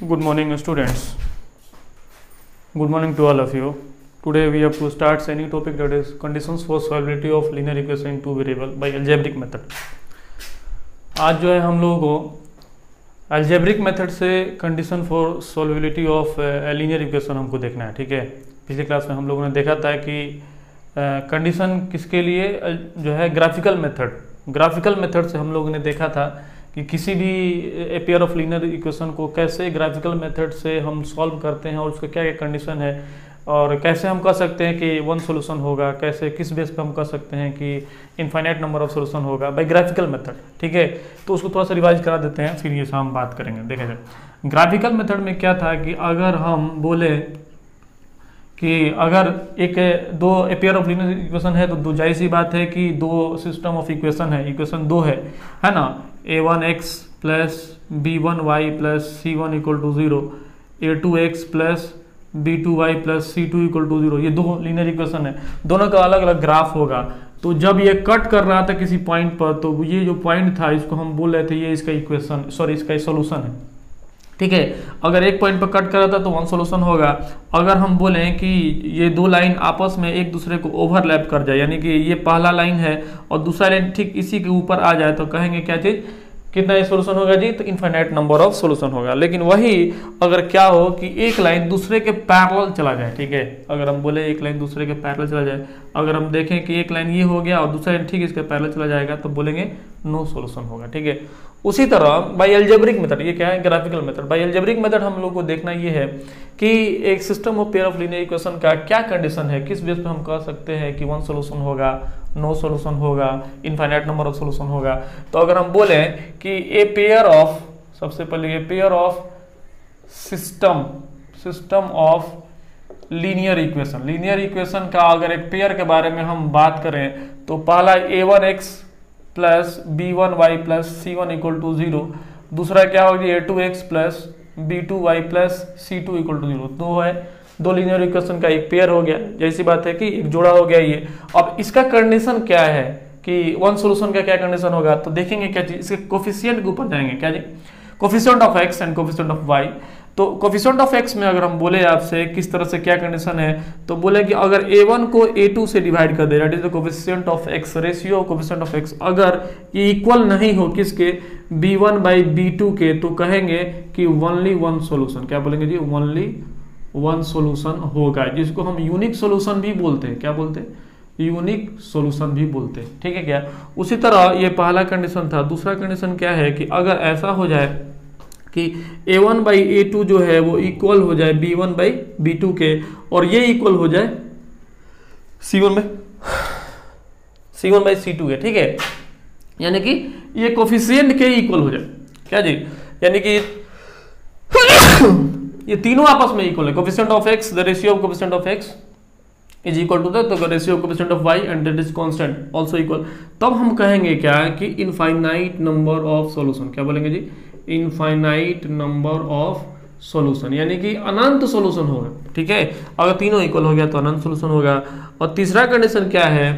Good morning, students. Good morning to all of you. Today we have to start any topic that is conditions for solvability of linear equation in two variable by algebraic method. आज जो है हम लोगों को algebraic method से condition for solvability of linear equation हमको देखना है, ठीक है। पिछले क्लास में हम लोगों ने देखा था कि कंडीशन किसके लिए जो है ग्राफिकल मेथड से हम लोगों ने देखा था कि किसी भी पेयर ऑफ लीनियर इक्वेशन को कैसे ग्राफिकल मेथड से हम सॉल्व करते हैं और उसका क्या क्या कंडीशन है और कैसे हम कह सकते हैं कि वन सॉल्यूशन होगा, कैसे किस बेस पे हम कह सकते हैं कि इनफाइनाइट नंबर ऑफ सॉल्यूशन होगा बाय ग्राफिकल मेथड, ठीक है। तो उसको थोड़ा सा रिवाइज करा देते हैं, फिर ये हम बात करेंगे। देखा जाए ग्राफिकल मेथड में क्या था कि अगर हम बोले कि अगर दो पेयर ऑफ लीनियर इक्वेशन है तो दो जाहिर सी बात है कि दो सिस्टम ऑफ इक्वेशन है, इक्वेशन दो है ना, a1x plus b1y plus c1 equal to 0, a2x plus b2y plus c2 equal to 0, ये दो लीनियर इक्वेशन है, दोनों का अलग अलग ग्राफ होगा। तो जब ये कट कर रहा था किसी पॉइंट पर तो ये जो पॉइंट था इसको हम बोल रहे थे ये इसका इक्वेशन इसका सॉल्यूशन है, ठीक है। अगर एक पॉइंट पर कट कर रहा था तो वन सॉल्यूशन होगा। अगर हम बोलें कि ये दो लाइन आपस में एक दूसरे को ओवरलैप कर जाए, यानी कि ये पहला लाइन है और दूसरा लाइन ठीक इसी के ऊपर आ जाए तो कहेंगे क्या चीज, कितना सॉल्यूशन होगा जी, तो इनफाइनाइट नंबर ऑफ सॉल्यूशन होगा। लेकिन वही अगर क्या हो कि एक लाइन दूसरे के पैरेलल चला जाए, ठीक है, अगर हम बोले एक लाइन दूसरे के पैरेलल चला जाए, अगर हम देखें कि एक लाइन ये हो गया और दूसरा लाइन ठीक इसके पैरेलल चला जाएगा तो बोलेंगे नो सॉल्यूशन होगा, ठीक है। उसी तरह बाय अलजेब्रिक मेथड, ये क्या है graphical method, by algebraic method हम लोग को देखना ये है कि एक system of pair of linear equation का क्या कंडीशन है, किस बेस पे हम कह सकते हैं कि वन सॉल्यूशन होगा, नो सॉल्यूशन होगा, इनफाइनाइट नंबर ऑफ सॉल्यूशन होगा। तो अगर हम बोले कि ए पेयर ऑफ, सबसे पहले ये pair of system of linear equation का अगर एक पेयर के बारे में हम बात करें तो पहला a1x plus b1y plus c1 equal to 0, दूसरा क्या होगी a2x plus b2y plus c2 equal to 0। दो लीनियर इक्वेशन का एक पेयर हो गया, जैसी बात है कि एक जोड़ा हो गया ये। अब इसका कंडीशन क्या है कि वन सॉल्यूशन का क्या कंडीशन होगा, तो देखेंगे क्या चीज, इसके कोफिशिएंट के ऊपर जाएंगे, क्या जी, coefficient of x and coefficient of y। तो कोफिशिएंट ऑफ x में अगर हम बोले आपसे किस तरह से क्या कंडीशन है तो बोले कि अगर a1 को a2 से डिवाइड कर दे, that is the coefficient of x, ratio of coefficient of x अगर ये इक्वल नहीं हो किसके, b1 बाई b2 के, तो कहेंगे कि ओनली वन सॉल्यूशन, क्या बोलेंगे जी, ओनली वन सॉल्यूशन होगा, जिसको हम यूनिक सॉल्यूशन भी बोलते हैं, क्या बोलते हैं, यूनिक सॉल्यूशन भी बोलते हैं, ठीक है क्या। उसी तरह ये पहला कंडीशन था। दूसरा कंडीशन क्या है कि अगर ऐसा हो जाए कि a1 बाई a2 जो है वो इक्वल हो जाए b1 बाई b2 के और ये इक्वल हो जाए c1 बाई c2 के, ठीक है, यानी कि ये कोफिशिएंट के इक्वल हो जाए, क्या जी, यानी कि ये तीनों आपस में इक्वल है। Coefficient of x, the ratio of coefficient of x is equal to the ratio of coefficient of y and that is constant also equal. तब हम कहेंगे क्या कि इनफाइनाइट नंबर ऑफ सॉल्यूशन, क्या बोलेंगे जी, इनफाइनाइट नंबर ऑफ सॉल्यूशन, यानी कि अनंत solution होगा, ठीक है। अगर तीनों इक्वल हो गया तो अनंत सॉल्यूशन होगा। और तीसरा कंडीशन क्या है,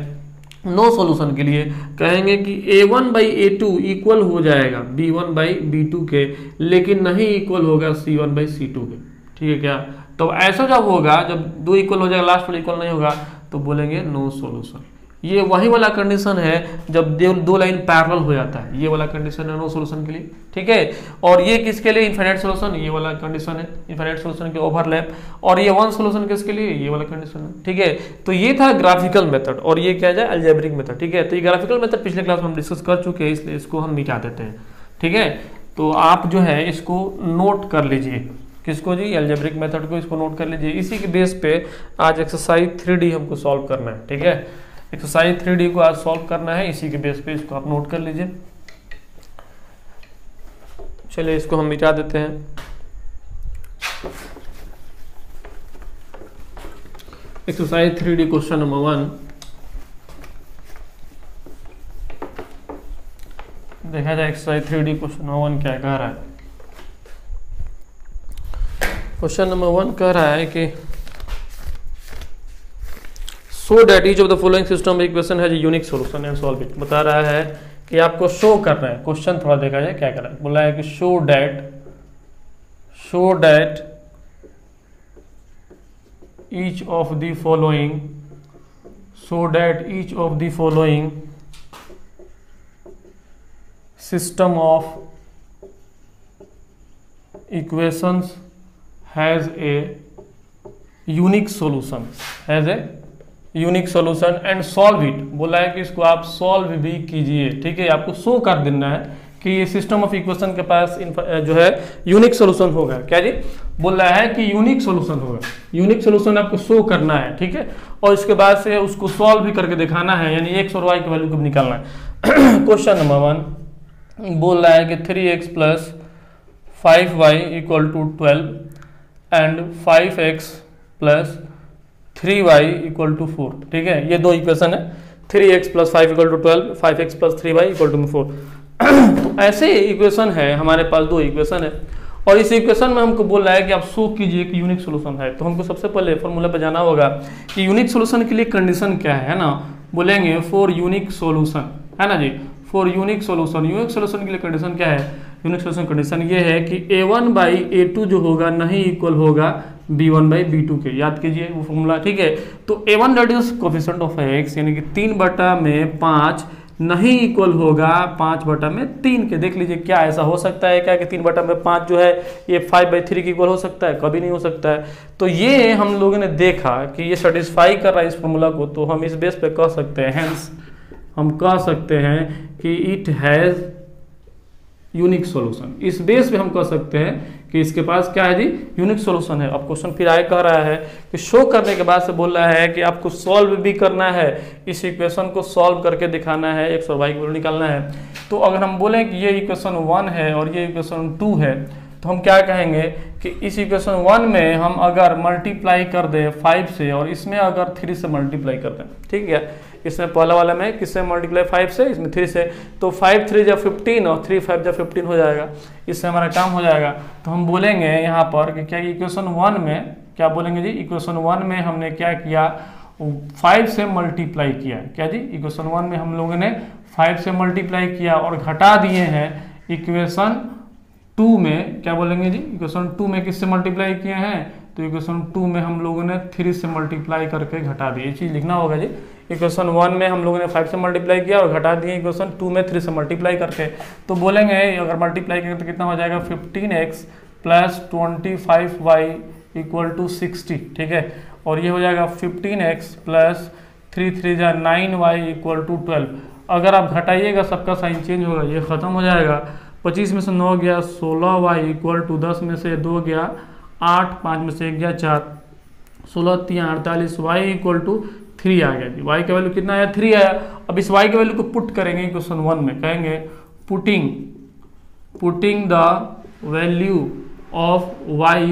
नो सॉल्यूशन के लिए कहेंगे कि a1 बाई a2 इक्वल हो जाएगा b1 बाई b2 के, लेकिन नहीं इक्वल होगा c1 बाई c2 के, ठीक है क्या। तो ऐसा जब होगा, जब दो इक्वल हो जाएगा लास्ट में इक्वल नहीं होगा तो बोलेंगे नो सॉल्यूशन। ये वही वाला कंडीशन है जब दो लाइन पैरेलल हो जाता है, ये वाला कंडीशन है नो सॉल्यूशन के लिए, ठीक है। और ये किसके लिए, इनफाइनाइट सॉल्यूशन, ये वाला कंडीशन है इनफाइनाइट सॉल्यूशन के ओवरलैप। और ये वन सॉल्यूशन किसके लिए, ये वाला कंडीशन है, ठीक है। तो ये था ग्राफिकल मेथड और ये क्या जाए अलजेब्रिक मेथड, ठीक है। तो ये ग्राफिकल मेथड पिछले क्लास में हम डिस्कस कर चुके हैं, इसलिए इसको हम मिटा देते हैं, ठीक है। तो आप जो है इसको नोट कर लीजिए, किसको जी, अलजेब्रिक मेथड को, इसको नोट कर लीजिए। इसी के बेस पे आज एक्सरसाइज 3D हमको सॉल्व करना है, ठीक है। एक्सरसाइज 3D को आज सॉल्व करना है, इसी के बेस पे इसको आप नोट कर लीजिए। चलिए इसको हम मिटा देते हैं। एक्सरसाइज 3D क्वेश्चन नंबर 1 देखा जाए। एक्सरसाइज 3D क्वेश्चन नंबर 1 क्या कह रहा है। क्वेश्चन नंबर 1 कह रहा है कि so that each of the following system equation has unique solution and solve it. बता रहा है कि आपको शो करना है, क्वेश्चन थोड़ा देखा जाए क्या कर रहा है। बोला है कि show show that each of the following system of equations has a unique solution and solve it। बोला है कि इसको आप सॉल्व भी कीजिए, ठीक है। आपको शो कर देना है कि ये सिस्टम ऑफ इक्वेशन के पास जो है यूनिक सोल्यूशन होगा। क्या जी बोल रहा है कि यूनिक सोल्यूशन होगा, यूनिक सोल्यूशन आपको शो करना है, ठीक है। और इसके बाद से उसको सॉल्व भी करके दिखाना है, यानी एक्स और वाई की वैल्यू को निकालना है। क्वेश्चन नंबर 1 बोल रहा है कि 3x + 5y = 12 and 5x + 3y = 4, ठीक है। ये दो इक्वेशन है, 3x + 5 = 12, 5x + 3y = 4। तो ऐसे इक्वेशन है हमारे पास, दो इक्वेशन है और इस इक्वेशन में हमको बोल रहा है कि आप शो कीजिए कि यूनिक सोल्यूशन है। तो हमको सबसे पहले फॉर्मूला पे जाना होगा कि यूनिक सोल्यूशन के लिए कंडीशन क्या है ना। बोलेंगे फॉर यूनिक सोल्यूशन, है ना जी, for unique solution. Unique solution के लिए कंडीशन क्या है? यूनिक सोल्यूशन कंडीशन ये है कि a1/a2 जो होगा नहीं इक्वल होगा b1/b2 के। याद कीजिए वो फॉर्मूला, ठीक है। तो a1 that is coefficient of x, यानी कि 3/5 नहीं इक्वल होगा 5/3 के। देख लीजिए क्या ऐसा हो सकता है क्या कि 3/5 जो है ये 5/3 के इक्वल हो सकता है? कभी नहीं हो सकता है। तो ये हम लोगों ने देखा कि ये सेटिस्फाई कर रहा है इस फॉर्मूला को, तो हम इस बेस पे कह सकते हैं, हेंस हम कह सकते हैं कि इट हैज यूनिक सॉल्यूशन। इस बेस पे हम कह सकते हैं कि इसके पास क्या है जी, यूनिक सॉल्यूशन है। अब क्वेश्चन फिर आगे कह रहा है कि शो करने के बाद से बोल रहा है कि आपको सॉल्व भी करना है, इस इक्वेशन को सॉल्व करके दिखाना है, एक्स और वाई की वैल्यू निकालना है। तो अगर हम बोलें कि ये इक्वेशन 1 है और ये इक्वेशन 2 है, तो हम क्या कहेंगे कि इस इक्वेशन 1 में हम अगर मल्टीप्लाई कर दें 5 से और इसमें अगर 3 से मल्टीप्लाई कर दें, ठीक है। इसमें पहला वाला में किससे मल्टीप्लाई 5 से, इसमें 3 से, तो 5 3 = 15 और 3 5 = 15 हो जाएगा। इससे हमारा काम हो जाएगा। तो हम बोलेंगे यहाँ पर कि क्या इक्वेशन 1 में क्या बोलेंगे जी, इक्वेशन 1 में हमने क्या किया, 5 से मल्टीप्लाई किया। क्या जी, इक्वेशन 1 में हम लोगों ने 5 से मल्टीप्लाई किया और घटा दिए हैं इक्वेशन 2 में। क्या बोलेंगे जी, इक्वेशन 2 में किससे मल्टीप्लाई किए हैं? तो इक्वेशन 2 में हम लोगों ने 3 से मल्टीप्लाई करके घटा दिए। ये चीज़ लिखना होगा जी। इक्वेशन 1 में हम लोगों ने 5 से मल्टीप्लाई किया और घटा दिए इक्वेशन 2 में 3 से मल्टीप्लाई करके। तो बोलेंगे अगर मल्टीप्लाई करेंगे तो कितना हो जाएगा, 15x + 25y = 60, ठीक है। और ये हो जाएगा 15x + 3 3 = 9y = 12। अगर आप घटाइएगा सबका साइन चेंज होगा, ये खत्म हो जाएगा। 25 में से 9 गया 16y = 10 में से 2 गया 8, 5 में से 1 गया 4, 16 3 48, y = 3 आ गया जी। y का वैल्यू कितना आया, 3 आया। अब इस y के वैल्यू को पुट करेंगे क्वेश्चन 1 में, कहेंगे putting the value of y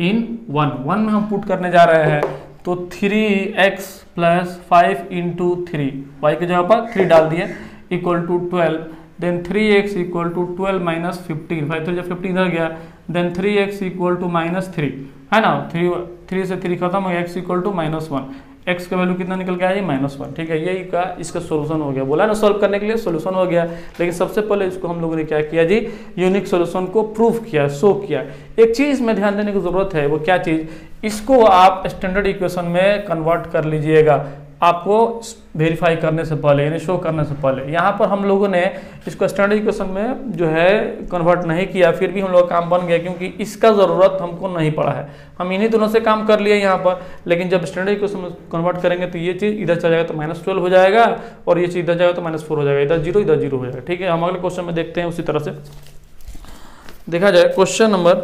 इन 1 में हम पुट करने जा रहे हैं। तो 3x + 5 × 3, y की जगह पर 3 डाल दिए, = 12। देन 3x = 12 - 15, 5 3 = 15 इधर गया। देन 3x = -3, है ना। 3 से 3 खत्म हो गया, x = -1। x का वैल्यू कितना निकल गया है, -1, ठीक है। यही का इसका सोल्यूशन हो गया। बोला ना सॉल्व करने के लिए सोल्यूशन हो गया। लेकिन सबसे पहले इसको हम लोगों ने क्या किया जी, यूनिक सोल्यूशन को प्रूव किया, शो किया। एक चीज़ में ध्यान देने की जरूरत है, वो क्या चीज़, इसको आप स्टैंडर्ड इक्वेशन में कन्वर्ट कर लीजिएगा आपको वेरीफाई करने से पहले, यानी शो करने से पहले। यहाँ पर हम लोगों ने इसको स्टैंडर्ड इक्वेशन में जो है कन्वर्ट नहीं किया, फिर भी हम लोग काम बन गया क्योंकि इसका ज़रूरत हमको नहीं पड़ा है। हम इन्हीं दोनों से काम कर लिए यहाँ पर, लेकिन जब स्टैंडर्ड इक्वेशन में कन्वर्ट करेंगे तो ये चीज़ इधर चला जाएगा तो -12 हो जाएगा और ये चीज़ इधर जाएगा तो -4 हो जाएगा, इधर 0 इधर 0 हो जाएगा, ठीक है। हम अगले क्वेश्चन में देखते हैं। उसी तरह से देखा जाए क्वेश्चन नंबर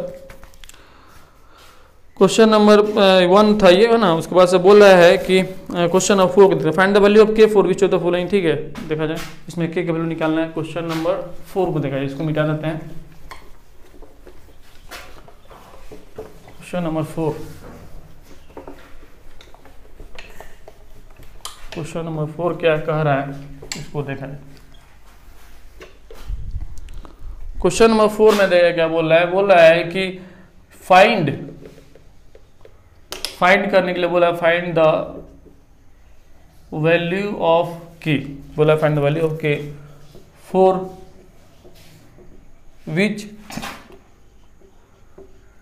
1 था ये, है ना। उसके बाद से बोल रहा है कि क्वेश्चन नंबर 4 को find the value of k for which of the following, ठीक है। देखा जाए इसमें k का वैल्यू निकालना है। क्वेश्चन नंबर 4 को देखा जाए, इसको मिटा देते हैं। क्वेश्चन नंबर 4, क्वेश्चन नंबर 4 क्या कह रहा है, इसको देखा जाए। क्वेश्चन नंबर 4 में देखा क्या बोल रहा है कि फाइंड करने के लिए बोला find the value of k, बोला find the value of k for which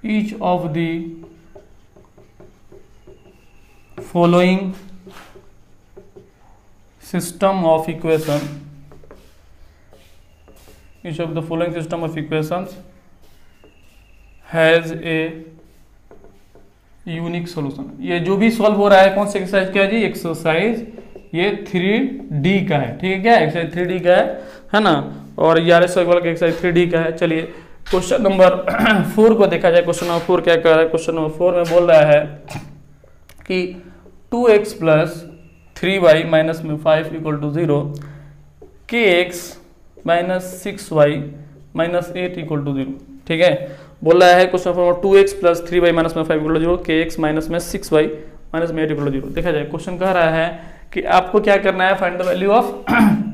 each of the following system of equation, each of the following system of equations has a unique solution. ये जो भी solve हो रहा है कौन सी exercise का है जी? एक्सरसाइज ये 3D का है, ठीक है क्या? एक्सरसाइज 3D का है ना? और ERS वाला एक्सरसाइज 3D का है। चलिए क्वेश्चन नंबर 4 को देखा जाए। क्वेश्चन नंबर 4 क्या कर रहा है? क्वेश्चन नंबर 4 में बोल रहा है कि 2x प्लस 3y माइनस में 5 equal to 0, kx minus 6y minus 8 equal to 0, ठीक है। बोल रहा है question number 2x plus 3y minus में 5 इक्वल टू 0, kx माइनस में 6y माइनस में 8 इक्वल टू 0। देखा जाए क्वेश्चन कह रहा है कि आपको क्या करना है? Find the value of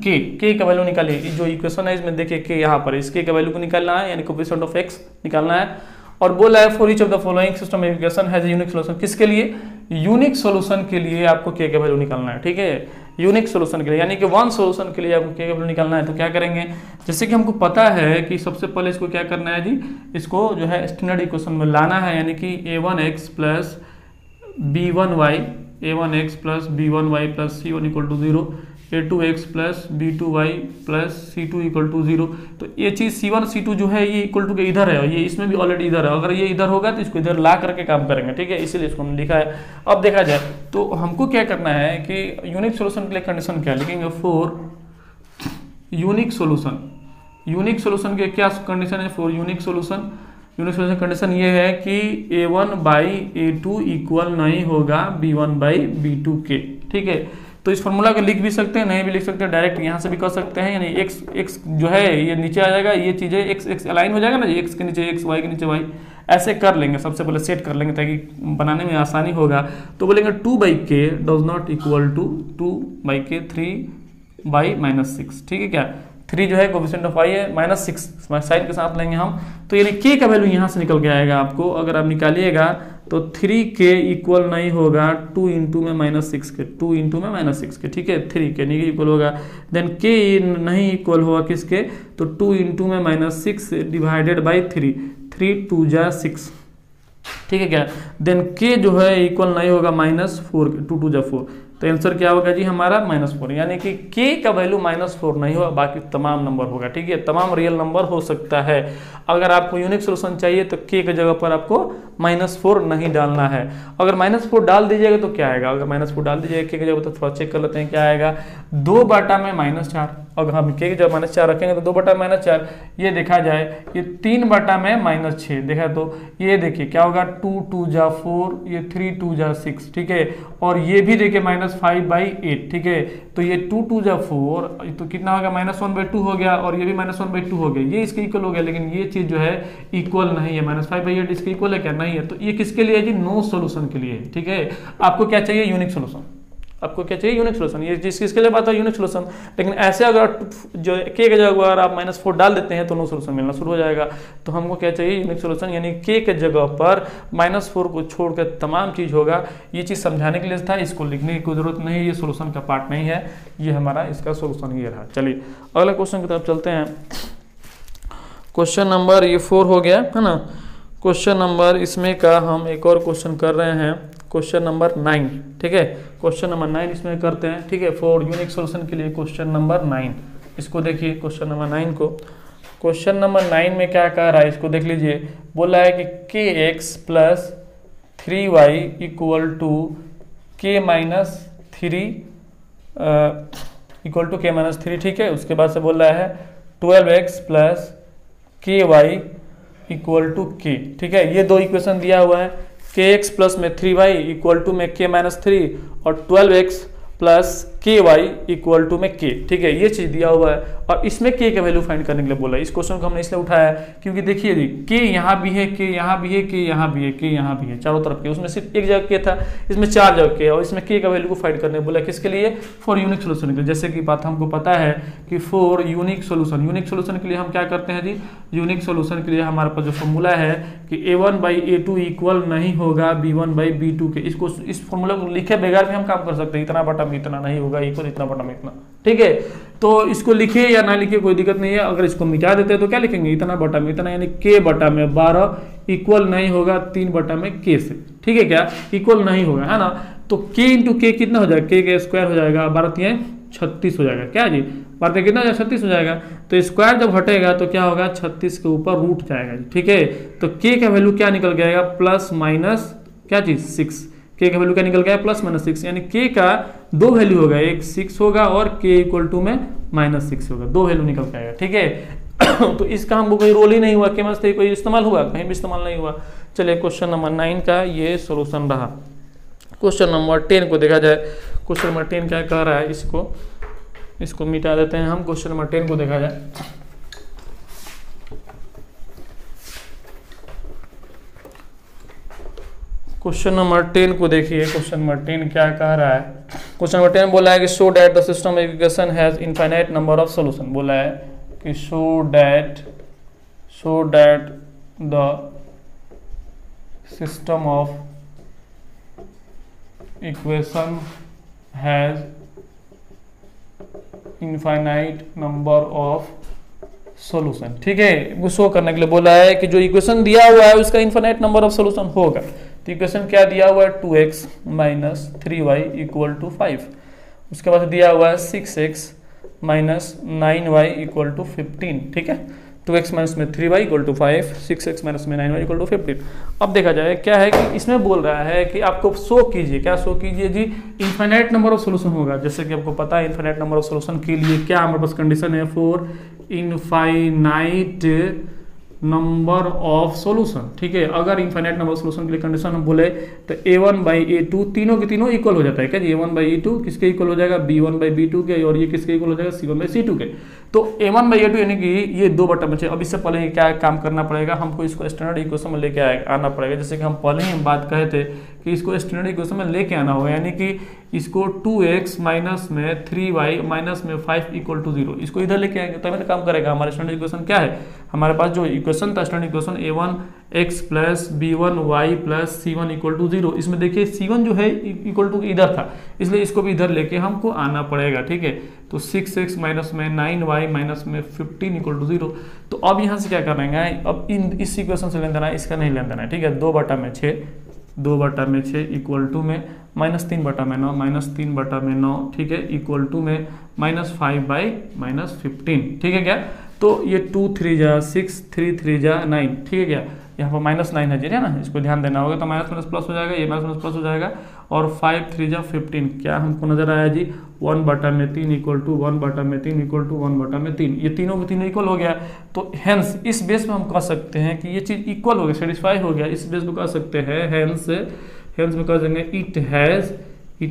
k का वैल्यू निकालिए। जो इक्वेशन है इसमें देखिए k यहाँ पर है, इस k का वैल्यू को निकालना है, यानी कोएफिशिएंट ऑफ x निकालना है। और बोला है for each of the following system of equation has a unique solution. किसके लिए? यूनिक सॉल्यूशन के लिए आपको k का वैल्यू निकालना है, ठीक है। यूनिक सॉल्यूशन के लिए, यानी कि वन सॉल्यूशन के लिए आपको k का वैल्यू निकालना है। तो क्या करेंगे? जैसे कि हमको पता है कि सबसे पहले इसको क्या करना है जी? इसको जो है स्टैंडर्ड इक्वेशन में लाना है, यानी कि a1x plus b1y, a1x plus b1y plus c1 equal to 0, a2x plus b2y plus c2 equal to 0। तो ये चीज़ c1 c2 जो है ये इक्वल टू के इधर है, ये इसमें भी ऑलरेडी इधर है। अगर ये इधर होगा तो इसको इधर ला करके काम करेंगे, ठीक है, इसीलिए इसको हमने लिखा है। अब देखा जाए तो हमको क्या करना है कि यूनिक सोल्यूशन के लिए कंडीशन क्या लिखेंगे? For unique solution, unique solution के क्या कंडीशन है? For unique solution, unique solution condition ये है कि a1 बाई a2 इक्वल नहीं होगा b1 बाई b2 के, ठीक है। तो इस फॉर्मूला को लिख भी सकते हैं, नहीं भी लिख सकते हैं, डायरेक्ट यहाँ से भी कर सकते हैं। यानी x जो है ये नीचे आ जाएगा, ये चीज़ें x अलाइन हो जाएगा ना, x के नीचे x, y के नीचे y, ऐसे कर लेंगे। सबसे पहले सेट कर लेंगे ताकि बनाने में आसानी होगा। तो बोलेंगे 2/k does not equal to 2/k 3/-6, ठीक है क्या? 3 जो है कोएफिशिएंट ऑफ y है, -6 साइन के साथ लेंगे हम। तो यानी k का वैल्यू यहाँ से निकल के आएगा आपको। अगर आप निकालिएगा तो 3k इक्वल नहीं होगा 2 इंटू में -6 के, 2 इंटू में -6 के, ठीक है। 3k नहीं इक्वल होगा, देन k नहीं इक्वल होगा किसके? तो 2 इंटू में -6 डिवाइडेड बाई 3, 3 2 जा 6, ठीक है क्या? देन k जो है इक्वल नहीं होगा -4 के, 2 2 जा 4। तो आंसर क्या होगा जी हमारा? -4, यानी कि k का वैल्यू -4 नहीं होगा, बाकी तमाम नंबर होगा, ठीक है। तमाम रियल नंबर हो सकता है। अगर आपको यूनिक सोल्यूशन चाहिए तो k की जगह पर आपको -4 नहीं डालना है। अगर -4 डाल दीजिएगा तो क्या आएगा? अगर -4 डाल दीजिएगा k की जगह तो थोड़ा चेक कर लेते हैं क्या आएगा। 2/-4, अगर हम k की जगह -4 रखेंगे तो 2/-4, ये देखा जाए ये 3/-6 देखा तो ये देखिए क्या होगा? 2 2 जा 4, ये 3 2 जा 6, ठीक है। और ये भी देखिए -5/8, ठीक है। तो ये 2 2 जा 4 तो कितना हो गया? -1/2 हो गया, और ये भी -1/2 हो गया, ये इसके इक्वल हो गया। लेकिन ये चीज जो है इक्वल नहीं है, -5/8 इसके इक्वल है क्या? नहीं है। तो ये किसके लिए है जी? नो सोल्यूशन के लिए, ठीक है। आपको क्या चाहिए? Unique solution. आपको क्या चाहिए? Unique solution. ये जिस किसके लिए बात है? Unique solution. लेकिन ऐसे अगर जो k की जगह अगर आप -4 डाल देते हैं तो नो सोल्यूशन मिलना शुरू हो जाएगा। तो हमको क्या चाहिए? यूनिक सोल्यूशन, यानी k के जगह पर -4 को छोड़कर तमाम चीज होगा। ये चीज समझाने के लिए था, इसको लिखने की कोई जरूरत नहीं है, ये सोल्यूशन का पार्ट नहीं है, ये हमारा इसका सोल्यूशन ये रहा। चलिए अगला क्वेश्चन की तरफ चलते हैं। क्वेश्चन नंबर ये 4 हो गया है ना। क्वेश्चन नंबर इसमें का हम एक और क्वेश्चन कर रहे हैं, क्वेश्चन नंबर 9, ठीक है। क्वेश्चन नंबर 9 इसमें करते हैं, ठीक है। फॉर यूनिक सोल्यूशन के लिए क्वेश्चन नंबर 9, इसको देखिए क्वेश्चन नंबर 9 को। क्वेश्चन नंबर 9 में क्या कह रहा है इसको देख लीजिए। बोला है कि kx plus 3y equal to k minus 3 equal to k minus 3, ठीक है। उसके बाद से बोल रहा है 12x plus ky equal to k, ठीक है। ये दो इक्वेशन दिया हुआ है, kx प्लस में 3y इक्वल टू में k माइनस 3 और 12x plus ky equal to में k, ठीक है। ये चीज दिया हुआ है और इसमें k का वैल्यू फाइंड करने के लिए बोला है। इस क्वेश्चन को हमने इसलिए उठाया क्योंकि देखिए जी k यहाँ भी है, k यहाँ भी है, k यहाँ भी है, k यहाँ भी है, चारों तरफ के। उसमें सिर्फ एक जगह k था, इसमें 4 जगह k है और इसमें k का वैल्यू को फाइंड करने बोला। किसके लिए? फॉर यूनिक सोल्यूशन के लिए। जैसे कि बात हमको पता है कि for unique solution, unique solution के लिए हम क्या करते हैं जी? यूनिक सोल्यूशन के लिए हमारे पास जो फॉर्मूला है कि a1/a2 इक्वल नहीं होगा b1/b2 के। इसको इस फॉर्मूला को लिखे बगैर भी हम काम कर सकते हैं। इतना बटा में इतना नहीं होगा, होगा इक्वल इतना बटा में इतना, ठीक है। तो इसको लिखिए या ना लिखिए कोई दिक्कत नहीं है। अगर इसको मिटा देते हैं तो क्या लिखेंगे, इतना बटा में इतना, यानी k बटा में 12 इक्वल नहीं होगा 3 बटा में k से, ठीक है, क्या इक्वल नहीं होगा, है ना। तो k इंटू के कितना हो जाएगा, k का स्क्वायर हो जाएगा, 12 36 हो जाएगा, क्या जी 12 कितना हो जाएगा 36 हो जाएगा। तो स्क्वायर जब हटेगा तो क्या होगा, 36 के ऊपर रूट जाएगा जी, ठीक है। तो k का वैल्यू क्या निकल जाएगा, प्लस माइनस क्या चीज 6, k का वैल्यू क्या निकल गया प्लस माइनस 6, यानी k का दो वैल्यू होगा, एक 6 होगा और k इक्वल टू में -6 होगा, दो वैल्यू निकल के आएगा, ठीक है। तो इसका हमको कोई रोल ही नहीं हुआ, केमिस्ट्री कोई इस्तेमाल हुआ, कहीं भी इस्तेमाल नहीं हुआ। चलिए क्वेश्चन नंबर 9 का ये सोल्यूशन रहा। क्वेश्चन नंबर 10 को देखा जाए। क्वेश्चन नंबर 10 क्या कह रहा है, इसको मिटा देते हैं हम। क्वेश्चन नंबर 10 को देखा जाए। क्वेश्चन नंबर 10 को देखिए। क्वेश्चन नंबर 10 क्या कह रहा है। क्वेश्चन नंबर 10 बोला है कि show that the system equation has infinite number of solution. बोला है कि show that the system of equation has infinite number of solution, ठीक है। वो शो करने के लिए बोला है कि जो इक्वेशन दिया हुआ है उसका इनफाइनाइट नंबर ऑफ सॉल्यूशन होगा। तो इक्वेशन क्या दिया हुआ है, 2x minus 3y equal to 5। उसके बाद दिया हुआ है 6x minus 9y equal to 15, ठीक है। 2x माइनस में 3y equal to 5, 6x minus में 9y इक्वल टू 15। अब देखा जाए क्या है कि इसमें बोल रहा है कि आपको शो कीजिए, क्या शो कीजिए जी, इनफाइनाइट नंबर ऑफ सॉल्यूशन होगा। जैसे कि आपको पता है इनफाइनाइट नंबर ऑफ सॉल्यूशन के लिए क्या हमारे पास कंडीशन है, for infinite number of solution, ठीक है। अगर इनफाइनाइट नंबर ऑफ सॉल्यूशन के लिए कंडीशन हम बोले तो a1 बाई a2 तीनों के तीनों इक्वल हो जाता है, क्या जी, a1 बाई a2 किसके इक्वल हो जाएगा, b1 बाई b2 के, और ये किसके इक्वल हो जाएगा, c1 बाई c2 के। तो a1 बाई a2 यानी कि ये 2/5। अब इससे पहले क्या काम करना पड़ेगा, हमको इसको स्टैंडर्ड इक्वेशन में लेके आना पड़ेगा। जैसे कि हम पहले ही बात कहे थे कि इसको स्टैंडर्ड इक्वेशन में लेके आना होगा, यानी कि इसको 2x माइनस में 3y माइनस में 5 इक्वल टू 0, इसको इधर लेके आएंगे तभी तो काम करेगा। हमारा स्टैंडर्ड इक्वेशन क्या है, हमारे पास जो इक्वेशन था standard equation a1x plus b1y plus c1 equal to 0। इसमें देखिए c1 जो है इक्वल टू इधर था, इसलिए इसको भी इधर लेके हमको आना पड़ेगा, ठीक है। तो 6x माइनस में 9y माइनस में 15 इक्वल टू 0। तो अब यहाँ से क्या करेंगे, अब इस इक्वेशन से लेन देना है, इसका नहीं लेन देना है, ठीक है। 2/6 इक्वल टू में -3/9 -3/9, ठीक है, इक्वल टू में -5/-15, ठीक है क्या। तो ये 2 3 जा 6, 3 3 जा 9, ठीक है क्या। यहाँ पर -9 है जी, है ना, इसको ध्यान देना होगा। तो माइनस प्लस हो जाएगा, ये माइनस प्लस हो जाएगा, और 5 3 जा 15, क्या हमको नजर आया जी, 1/3 इक्वल टू 1/3 इक्वल टू 1/3। ये तीनों के तीनों इक्वल हो गया। तो हेंस इस बेस में हम कह सकते हैं कि ये चीज इक्वल हो गया, सेटिस्फाई हो गया। इस बेस में कह सकते हैं हेंस में कह देंगे it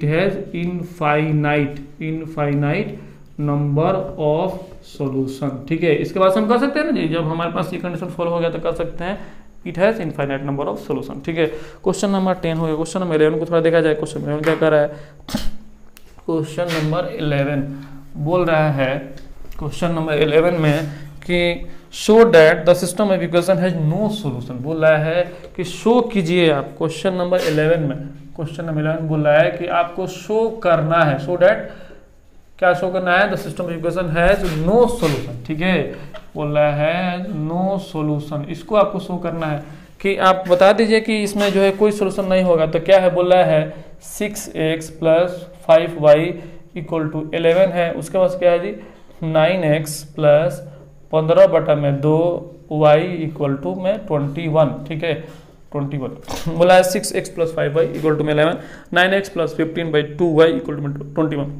has infinite number of solution, ठीक है। इसके बाद हम कह सकते हैं ना जी, जब हमारे पास ये कंडीशन फॉलो हो गया तो कह सकते हैं it has infinite number of solution, ठीक है। क्वेश्चन नंबर 10 हो गया। क्वेश्चन नंबर 11 को थोड़ा देखा जाए। क्वेश्चन 11 क्या कर रहा है, क्वेश्चन नंबर 11 बोल रहा है, क्वेश्चन नंबर 11 में कि show that the system of equation has no solution. बोल रहा है कि शो कीजिए आप। क्वेश्चन नंबर 11 में बोल रहा है कि आपको शो करना है, शो दैट क्या शो करना है, the system of equation has no solution, ठीक है। बोल रहा है नो सॉल्यूशन, इसको आपको शो करना है कि आप बता दीजिए कि इसमें जो है कोई सॉल्यूशन नहीं होगा। तो क्या है, बोल रहा है 6x plus 5y equal to 11 है। उसके बाद क्या है जी, 9x plus 15/2y equal to में 21, ठीक है, 21। बोला है 6x plus 5y equal to में 11, 9x plus 15/2y equal to में 21।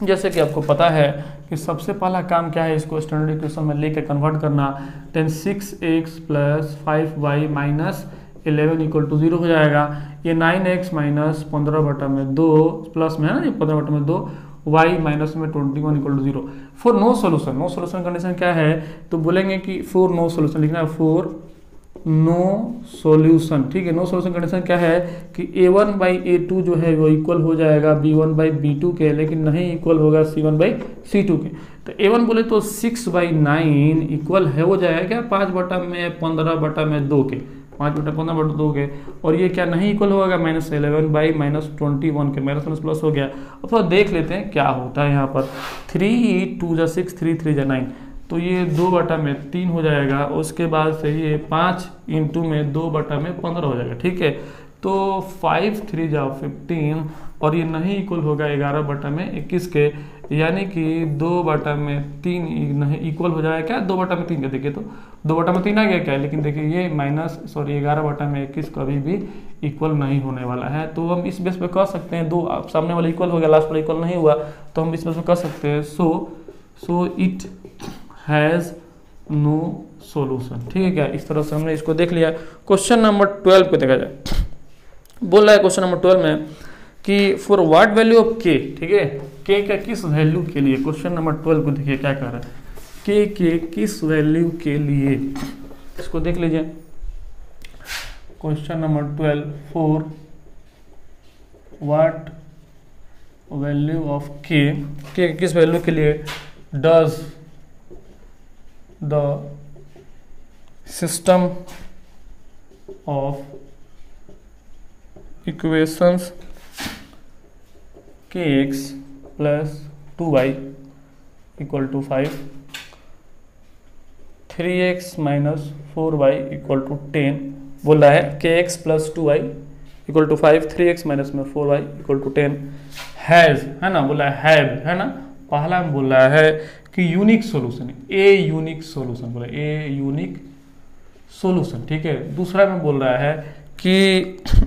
जैसे कि आपको पता है कि सबसे पहला काम क्या है, इसको स्टैंडर्ड इक्वेशन में लेकर कन्वर्ट करना। Then 6x plus 5y minus 11 equal to 0 हो जाएगा। ये 9x माइनस 15/2 प्लस में है ना, 15/2 y माइनस में 21 equal to 0। For no solution, no solution condition क्या है, तो बोलेंगे कि फॉर नो सोल्यूशन लिखना है, फॉर नो सॉल्यूशन, ठीक है। नो सॉल्यूशन कंडीशन क्या है कि a1/a2 जो है वो इक्वल हो जाएगा b1/b2 के, लेकिन नहीं इक्वल होगा c1/c2 के। तो a1 बोले तो 6/9 इक्वल है हो जाएगा क्या, 5/15/2 के, 5/15/2 के, और ये क्या नहीं इक्वल होगा -11/-21 के, माइनस माइनस प्लस हो गया। अब थोड़ा देख लेते हैं क्या होता है यहाँ पर। 3 2 जा 6, 3 3 जा 9, तो ये 2/3 हो जाएगा। उसके बाद से ये 5 इंटू में 2/15 हो जाएगा, ठीक है। तो 5 3 जा 15, और ये नहीं इक्वल होगा 11/21 के, यानी कि 2/3 नहीं इक्वल हो जाएगा क्या 2/3 के। देखिए तो 2/3 आ गया क्या, लेकिन देखिए ये 11/21 कभी भी इक्वल नहीं होने वाला है। तो हम इस बेस पे कह सकते हैं, दो सामने वाला इक्वल हो गया, लास्ट वाला इक्वल नहीं हुआ, तो हम इस बेस पे कह सकते हैं so it has no solution, ठीक है क्या। इस तरह से हमने इसको देख लिया। क्वेश्चन नंबर 12 को देखा जाए, बोल रहा है क्वेश्चन नंबर 12 में कि फॉर व्हाट वैल्यू ऑफ के, ठीक है, के का किस वैल्यू के लिए। क्वेश्चन नंबर 12 को देखिए क्या कह रहा है, के किस वैल्यू के लिए, इसको देख लीजिए। Question number 12, for what value of के किस वैल्यू के लिए does the system of equations kx plus 2y equal to 5, 3x minus 4y equal to 10, बोल रहा है kx plus 2y equal to 5, 3x minus में 4y equal to 10 हैज़, है ना, बोला है हैव, है ना। पहला में बोल रहा है कि unique solution, a unique solution, बोला ए यूनिक सोल्यूशन, ठीक है। दूसरा में बोल रहा है कि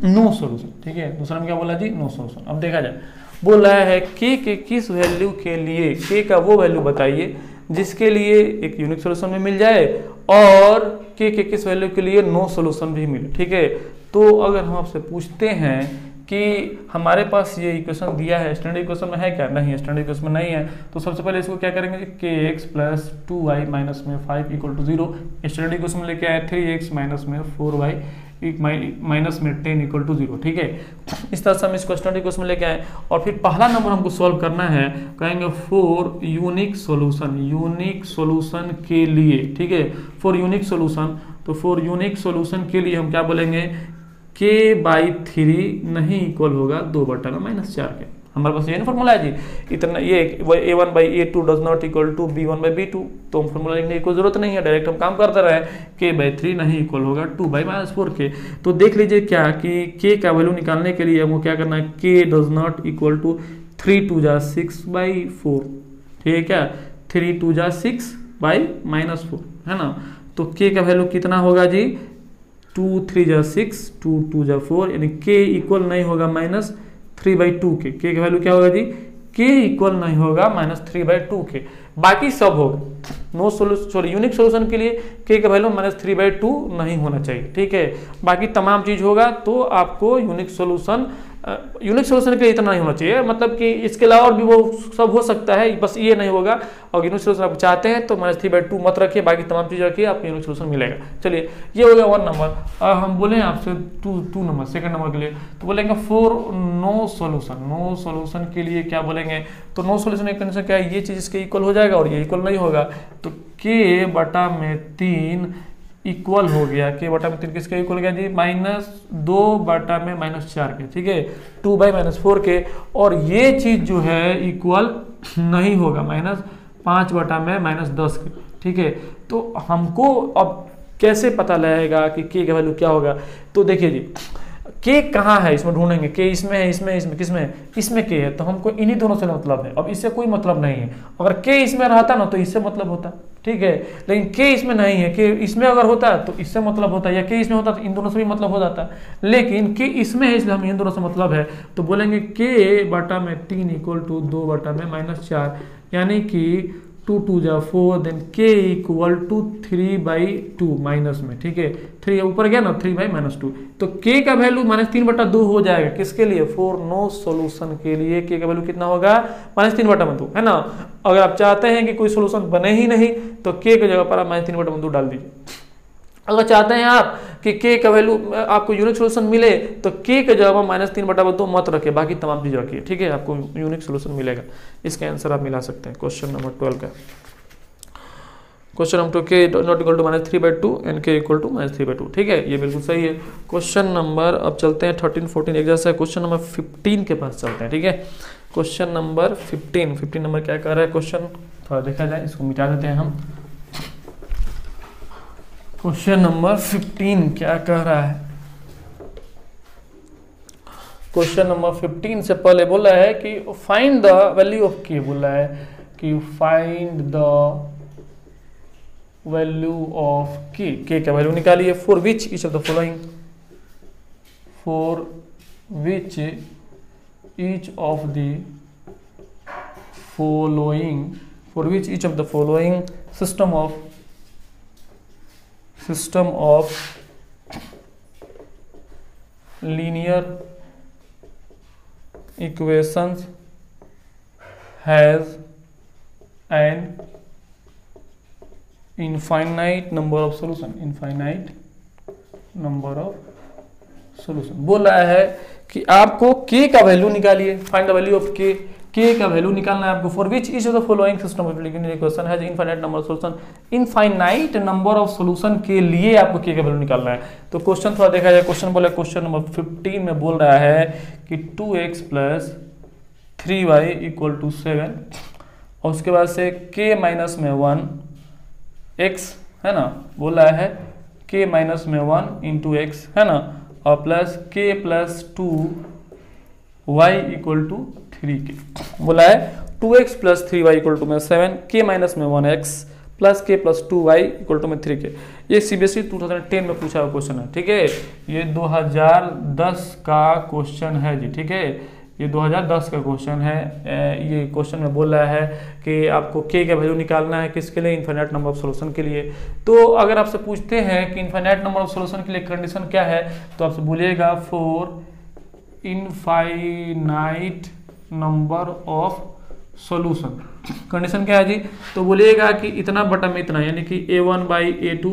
नो सोल्यूशन, ठीक है। दूसरा में क्या बोला जी, नो सोल्यूशन। अब देखा जाए, बोल रहा है के किस वैल्यू के लिए, के का वो वैल्यू बताइए जिसके लिए एक यूनिक सोल्यूशन में मिल जाए और के किस वैल्यू के लिए नो सोल्यूशन भी मिले, ठीक है। तो अगर हम आपसे पूछते हैं कि हमारे पास ये इक्वेशन दिया है, स्टैंडर्ड इक्वेशन में है क्या, नहीं है, स्टैंडर्ड इक्वेशन में नहीं है, तो सबसे पहले इसको क्या करेंगे, kx प्लस 2y माइनस में 5 इक्वल टू 0, स्टैंडर्ड इक्वेशन में लेके आए 3x माइनस में 4y माइनस में 10 इक्वल टू 0, ठीक है। इस तरह से हम इसको स्टैंडर्ड इक्वेशन में लेके आए, और फिर पहला नंबर हमको सॉल्व करना है, कहेंगे फॉर यूनिक सोल्यूशन के लिए, ठीक है। फॉर यूनिक सोल्यूशन, तो फॉर यूनिक सोल्यूशन के लिए हम क्या बोलेंगे, k/3 नहीं इक्वल होगा 2/-4 के। हमारे पास ये फॉर्मूला है जी, इतना ये a1/a2 does not equal to b1/b2, तो हम फॉर्मूला लिखने की कोई जरूरत नहीं है, डायरेक्ट हम काम करते रहे, k/3 नहीं इक्वल होगा 2/-4 के। तो देख लीजिए क्या कि k का वैल्यू निकालने के लिए हमको क्या करना है, k does not equal to 3 2 जा 6/4, ठीक है क्या, 3 2 जा 6/-4, है ना। तो k का वैल्यू कितना होगा जी, 2 3 जा 6, 2 2 जा 4, यानी k इक्वल नहीं होगा -3/2 के। k का वैल्यू क्या होगा जी, k इक्वल नहीं होगा -3/2 के। बाकी सब होगा no solution, sorry unique solution के लिए k का वैल्यू -3/2 नहीं होना चाहिए, ठीक है। बाकी तमाम चीज होगा तो आपको यूनिक सोल्यूशन के लिए इतना नहीं होना चाहिए, मतलब कि इसके अलावा भी वो सब हो सकता है, बस ये नहीं होगा। और यूनिक सोल्यूशन आप चाहते हैं तो -3/2 मत रखिए, बाकी तमाम चीज़ रखिए, आपको यूनिक सोल्यूशन मिलेगा। चलिए ये हो गया 1 नंबर। हम बोले आपसे 2 नंबर, सेकंड नंबर के लिए तो बोलेंगे फॉर नो सोल्यूशन के लिए क्या बोलेंगे, तो नो सोल्यूशन एक कंडीशन क्या है, ये चीज़ इसके इक्वल हो जाएगा और ये इक्वल नहीं होगा, तो k/3 इक्वल हो गया, k/3 किसके इक्वल गया जी, -2/-4 के, ठीक है, 2/-4 के। और ये चीज जो है इक्वल नहीं होगा -5/-10 के, ठीक है। तो हमको अब कैसे पता लगेगा कि k का वैल्यू क्या होगा, तो देखिए जी k कहाँ है, इसमें ढूंढेंगे, k इसमें है, इसमें किसमें है, इसमें k है, तो हमको इन्हीं दोनों से मतलब है। अब इससे कोई मतलब नहीं है, अगर k इसमें रहता ना तो इससे मतलब होता, ठीक है, लेकिन k इसमें नहीं है, k इसमें अगर होता तो इससे मतलब होता, या k इसमें होता तो इन दोनों से भी मतलब हो जाता, लेकिन k इसमें है इसलिए हम इन दोनों से मतलब है, तो बोलेंगे k/3 इक्वल टू 2/-4, यानी कि 2 2 जा 4, then k equal to 3/2 minus में, ठीक है, 3 ऊपर गया ना, 3/-2, तो k का वैल्यू -3/2 हो जाएगा, किसके लिए, फॉर नो सोल्यूशन के लिए k का वैल्यू कितना होगा, -3/2, है ना। अगर आप चाहते हैं कि कोई सोल्यूशन बने ही नहीं तो k की जगह पर आप -3/2 डाल दीजिए। अगर चाहते हैं आप कि k का वैल्यू आपको यूनिक सोल्यूशन मिले तो k के जगह -3/2 मत रखिए, बाकी तमाम चीज़ रखिए, ठीक है, आपको यूनिक सोल्यूशन मिलेगा। इसका आंसर आप मिला सकते हैं क्वेश्चन नंबर 12 का। क्वेश्चन नंबर 2 के नॉट इक्वल टू -3/2 एंड के इक्वल टू -3/2। ठीक है, ये बिल्कुल सही है। क्वेश्चन नंबर अब चलते हैं 13 14 एक जैसा है। क्वेश्चन नंबर 15 के पास चलते हैं। ठीक है, क्वेश्चन नंबर 15 नंबर क्या कह रहा है क्वेश्चन, थोड़ा देखा जाए, इसको मिटा देते हैं हम। क्वेश्चन नंबर 15 क्या कह रहा है, क्वेश्चन नंबर 15 से पहले बोला है कि फाइंड द वैल्यू ऑफ के, बोला है कि फाइंड द वैल्यू ऑफ के का वैल्यू निकालिए for which each of the following, for which each of the following, for which each of the following system of linear equations has an infinite number of solution, infinite number of solution। बोल रहा है कि आपको k का value निकालिए, find the value of k का value निकालना है आपको, for which each of the following system of linear equation has infinite number of solution, infinite number of solution के लिए आपको k का वैल्यू निकालना है। तो क्वेश्चन थोड़ा देखा जाए, क्वेश्चन बोला, क्वेश्चन नंबर 15 में बोल रहा है कि 2x + 3y = 7 और उसके बाद से k माइनस में 1x है ना, बोल रहा है k माइनस में 1 इंटू x है ना, और प्लस k + 2y = 3k। बोला है 2x + 3y = 7, k माइनस में 1x plus k + 2y = 3k। ये CBSE 2010 में पूछा हुआ क्वेश्चन है। ठीक है, ये 2010 का क्वेश्चन है जी। ठीक है, ये 2010 का क्वेश्चन है। ये क्वेश्चन में बोल रहा है कि आपको k का वैल्यू निकालना है, किसके लिए, इनफाइनाइट नंबर ऑफ सॉल्यूशन के लिए। तो अगर आपसे पूछते हैं कि इनफाइनाइट नंबर ऑफ सॉल्यूशन के लिए कंडीशन क्या है, तो आपसे बोलिएगा for infinite number of solution. Condition क्या है जी, तो बोलिएगा कि इतना बटा में इतना, यानी कि a1/a2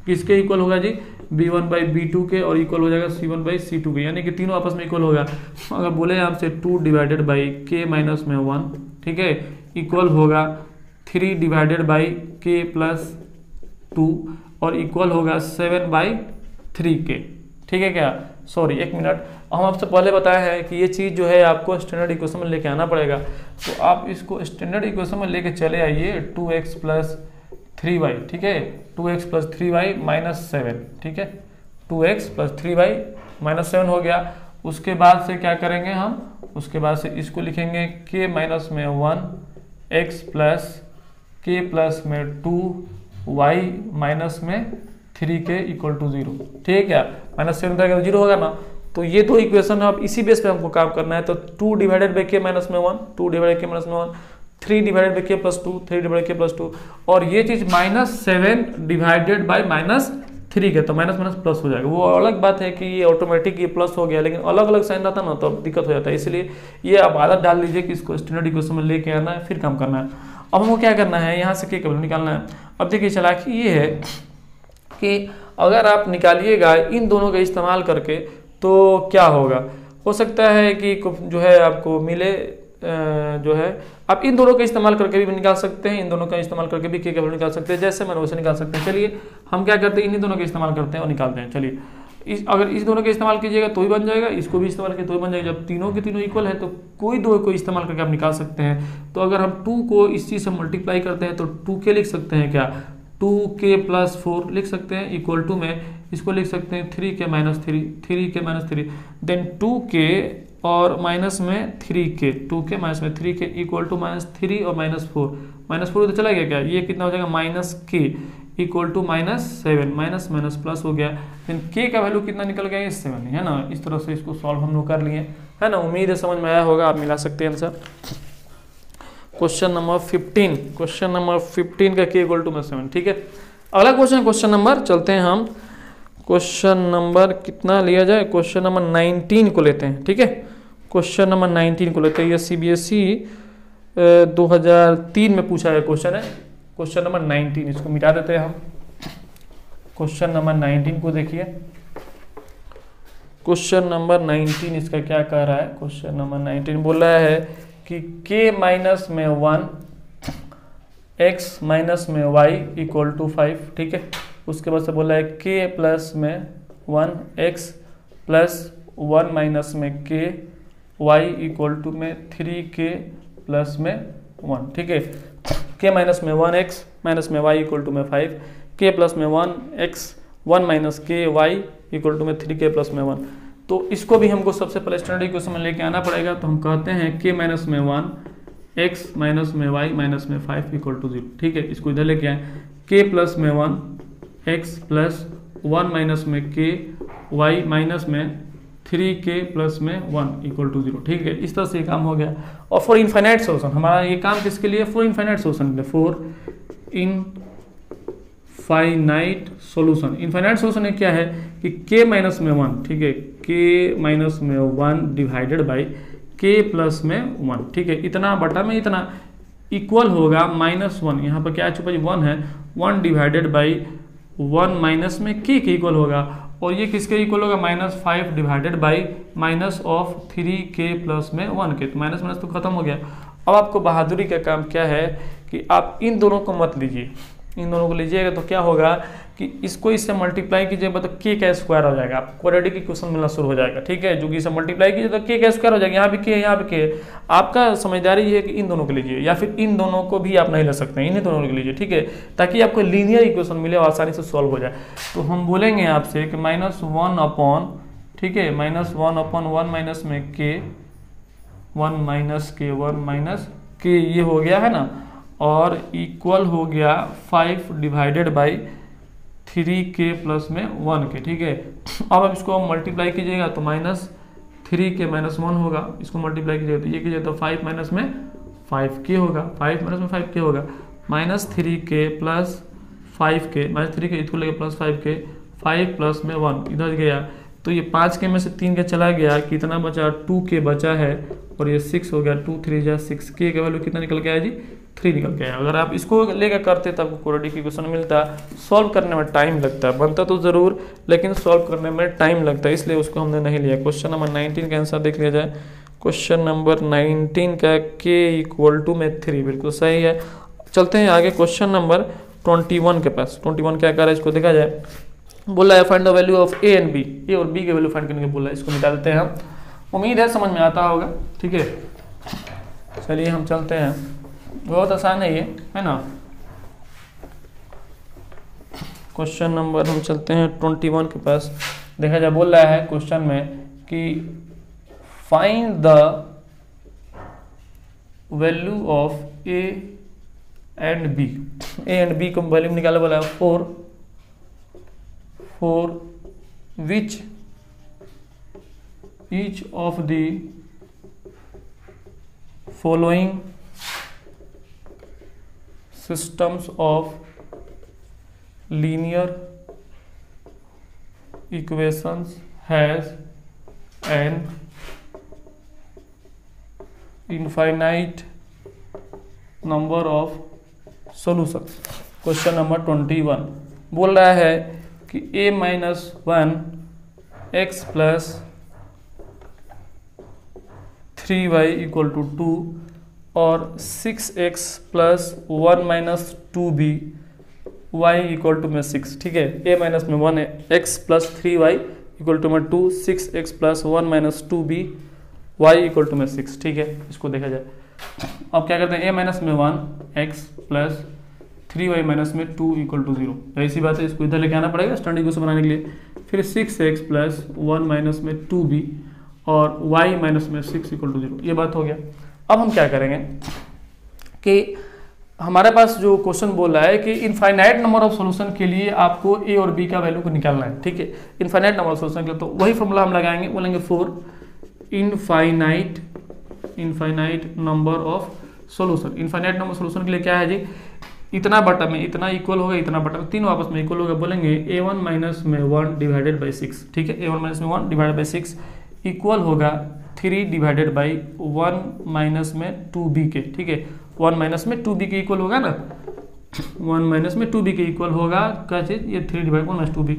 किसके इक्वल होगा जी, b1/b2 के, और इक्वल हो जाएगा c1/c2 के, यानी कि तीनों आपस में इक्वल होगा। अगर बोले आपसे 2 / k माइनस में 1, ठीक है, इक्वल होगा 3 / k + 2 और इक्वल होगा 7/3k। ठीक है क्या, सॉरी एक मिनट, हम आपसे पहले बताया है कि ये चीज़ जो है आपको स्टैंडर्ड इक्वेशन में लेके आना पड़ेगा। तो आप इसको स्टैंडर्ड इक्वेशन में लेके चले आइए, 2x + 3y। ठीक है, 2x + 3y - 7। ठीक है, 2x + 3y - 7 हो गया। उसके बाद से क्या करेंगे हम, उसके बाद से इसको लिखेंगे k माइनस में 1 x प्लस k प्लस में 2 y माइनस में 3k = 0। ठीक है, -7 का 0 होगा ना। तो ये दो इक्वेशन है, अब इसी बेस पे हमको काम करना है। तो 2 / k - 1, 2 / k - 1, 3 / k + 2, 3 / k + 2, और ये चीज -7 / -3 तो माइनस माइनस प्लस हो जाएगा। वो अलग बात है कि ये ऑटोमेटिक ये प्लस हो गया, लेकिन अलग अलग साइन रहता ना तो दिक्कत हो जाता है। इसलिए ये आप आदत डाल लीजिए कि इसको स्टैंडर्ड इक्वेशन में लेके आना है, फिर काम करना है। अब हमको क्या करना है, यहाँ से k का वैल्यू निकालना है। अब देखिए चालाकी ये है कि अगर आप निकालिएगा इन दोनों का इस्तेमाल करके तो क्या होगा, हो सकता है कि जो है आपको मिले जो है आप इन दोनों का इस्तेमाल करके भी निकाल सकते हैं, इन दोनों का इस्तेमाल करके भी k का वैल्यू निकाल सकते हैं, जैसे मैंने वैसे निकाल सकते हैं। चलिए हम क्या करते हैं, इन्हीं दोनों का इस्तेमाल करते हैं और निकालते हैं। चलिए अगर इस दोनों का इस्तेमाल कीजिएगा तो ही बन जाएगा, इसको भी इस्तेमाल किया तो ही बन जाएगा। जब तीनों के तीनों इक्वल है तो कोई दो को इस्तेमाल करके आप निकाल सकते हैं। तो अगर हम 2 को इस चीज़ से मल्टीप्लाई करते हैं तो 2k लिख सकते हैं, क्या 2k + 4 लिख सकते हैं, इक्वल टू में इसको लिख सकते हैं 3k - 3, 3k - 3, देन 2k और माइनस में 3k, 2k माइनस में 3k इक्वल टू -3 और -4 तो चला गया क्या, ये कितना हो जाएगा -k equal to -7, minus minus plus हो गया। देन k का वैल्यू कितना निकल गया, 7 है ना। इस तरह से इसको सॉल्व हम लोग कर लिए है ना। उम्मीद है समझ में आया होगा, आप मिला सकते हैं answer. Question number 15, question number 15 का k इक्वल टू -7। ठीक है, अगला क्वेश्चन, क्वेश्चन नंबर चलते हैं हम, क्वेश्चन नंबर कितना लिया जाए, क्वेश्चन नंबर 19 को लेते हैं। ठीक है, क्वेश्चन नंबर 19 को लेते हैं। ये CBSE 2003 में पूछा गया क्वेश्चन है, क्वेश्चन नंबर 19। इसको मिटा देते हैं हम। क्वेश्चन नंबर 19 को देखिए, क्वेश्चन नंबर 19 इसका क्या कह रहा है। क्वेश्चन नंबर 19 बोल रहा है कि k - में 1 x माइनस में y इक्वल टू 5, ठीक है। उसके बाद से बोला है k प्लस में 1x प्लस 1 माइनस में k y इक्वल टू में 3k प्लस में 1, ठीक है। k माइनस में 1x माइनस में y इक्वल टू में 5, k प्लस में 1x 1 minus k y equal to में 3k प्लस में 1। तो इसको भी हमको सबसे पहले स्टैंडर्ड इक्वेशन में लेके आना पड़ेगा। तो हम कहते हैं k माइनस में 1 x माइनस में y माइनस में 5 इक्वल टू 0, ठीक है। इसको इधर लेके आए, k प्लस में 1 x प्लस 1 माइनस में k y माइनस में 3k प्लस में 1 इक्वल टू 0, ठीक है। इस तरह से काम हो गया। और फॉर इनफाइनाइट सोल्यूशन, हमारा ये काम किसके लिए? फॉर इनफाइनाइट सोल्यूशन के लिए, for infinite solution. Infinite solution क्या है कि k माइनस में 1, ठीक है, k माइनस में 1 डिवाइडेड बाई k प्लस में 1, ठीक है। इतना बटा में इतना इक्वल होगा -1, यहाँ पर क्या छुपा 1 है, 1 डिवाइडेड बाई 1 माइनस में k के इक्वल होगा। और ये किसके इक्वल होगा? -5 divided by minus of 3k plus में 1 के। तो माइनस माइनस तो खत्म हो गया। अब आपको बहादुरी का काम क्या है कि आप इन दोनों को मत लीजिए, इन दोनों को लीजिएगा तो क्या होगा कि इसको इससे मल्टीप्लाई कीजिएगा तो k का स्क्वायर हो जाएगा, आपको क्वाड्रेटिक इक्वेशन मिलना शुरू हो जाएगा, ठीक है। जो कि इसे मल्टीप्लाई कीजिए तो k का स्क्वायर हो जाएगा, यहाँ भी k है, यहाँ भी k है। आपका समझदारी ये है कि इन दोनों को लीजिए, या फिर इन दोनों को भी आप नहीं ले सकते हैं, इन्हीं दोनों को लीजिए, ठीक है, ताकि आपको लीनियर इक्वेशन मिले और आसानी से सॉल्व हो जाए। तो हम बोलेंगे आपसे कि -1 अपॉन, ठीक है, -1 अपॉन 1 माइनस में k 1 minus k 1 minus k, ये हो गया है ना, और इक्वल हो गया 5 डिवाइडेड बाई 3k प्लस में 1 के, ठीक है। अब आप इसको मल्टीप्लाई कीजिएगा तो -3k माइनस 1 होगा, इसको मल्टीप्लाई कीजिएगा तो ये कीजिए तो 5 माइनस में 5k होगा, 5 माइनस में 5k होगा, -3k प्लस 5k, -3k इसको लेके प्लस 5k, 5 प्लस में 1 इधर गया तो ये 5k में से 3k चला गया, कितना बचा? 2k बचा है, और ये 6 हो गया, 2 3 जा 6, k का वैल्यू कितना निकल गया जी? 3 निकल गया। अगर आप इसको लेकर करते तब आपको क्वाड्रेटिक इक्वेशन मिलता। सॉल्व करने में टाइम लगता है, बनता तो ज़रूर लेकिन सॉल्व करने में टाइम लगता है, इसलिए उसको हमने नहीं लिया। क्वेश्चन नंबर 19 का आंसर देख लिया जाए। क्वेश्चन नंबर 19 का k इक्वल टू में 3, बिल्कुल सही है। चलते हैं आगे क्वेश्चन नंबर 21 के पास। 21 क्या कर रहा है इसको देखा जाए। बोला है find the value of A and B, A और बी के वैल्यू फाइंड करने के बोला है, इसको मिटा देते हैं हम। उम्मीद है समझ में आता होगा, ठीक है। चलिए हम चलते हैं, बहुत आसान है ये, है ना। क्वेश्चन नंबर हम चलते हैं 21 के पास। देखा जाए बोल रहा है क्वेश्चन में कि find the value of A and B. A and B को वैल्यू निकाले बोला है for which each of the following systems of linear equations has an infinite number of solutions। Question number 21 बोल रहा है कि a minus 1 x plus 3y equal to 2 और 6x plus 1 minus 2b y equal to में 6, ठीक है। a minus में 1x plus 3y equal to में 2, 6x plus 1 minus 2b y equal to में 6, ठीक है। इसको देखा जाए। अब क्या करते हैं, a माइनस में 1x प्लस 3y माइनस में 2 इक्वल टू 0, ऐसी बात है। इसको इधर लेके आना पड़ेगा स्टैंडर्ड इक्वेशन बनाने के लिए। फिर 6x प्लस 1 माइनस में 2b और y माइनस में 6 इक्वल टू 0, ये बात हो गया। अब हम क्या करेंगे कि हमारे पास जो क्वेश्चन बोल रहा है कि इनफाइनाइट नंबर ऑफ सॉल्यूशन के लिए आपको ए और बी का वैल्यू को निकालना है, ठीक है। इनफाइनाइट नंबर ऑफ सॉल्यूशन के लिए तो वही फॉर्मूला हम लगाएंगे, बोलेंगे for infinite number of solution. Infinite number solution के लिए क्या है जी, इतना बटा में इतना इक्वल होगा, इतना बटा में तीनों आपस में इक्वल होगा। बोलेंगे a1 माइनस में 1 डिवाइडेड बाई 6, ठीक है। a1 माइनस में 1 डिवाइडेड बाई 6 इक्वल होगा 3 डिवाइडेड बाई 1 माइनस में 2b के, ठीक है। 1 माइनस में 2b के इक्वल होगा ना, 1 माइनस में 2b के इक्वल होगा क्या चीज़, ये 3 डिवाइड 1 माइनस 2b,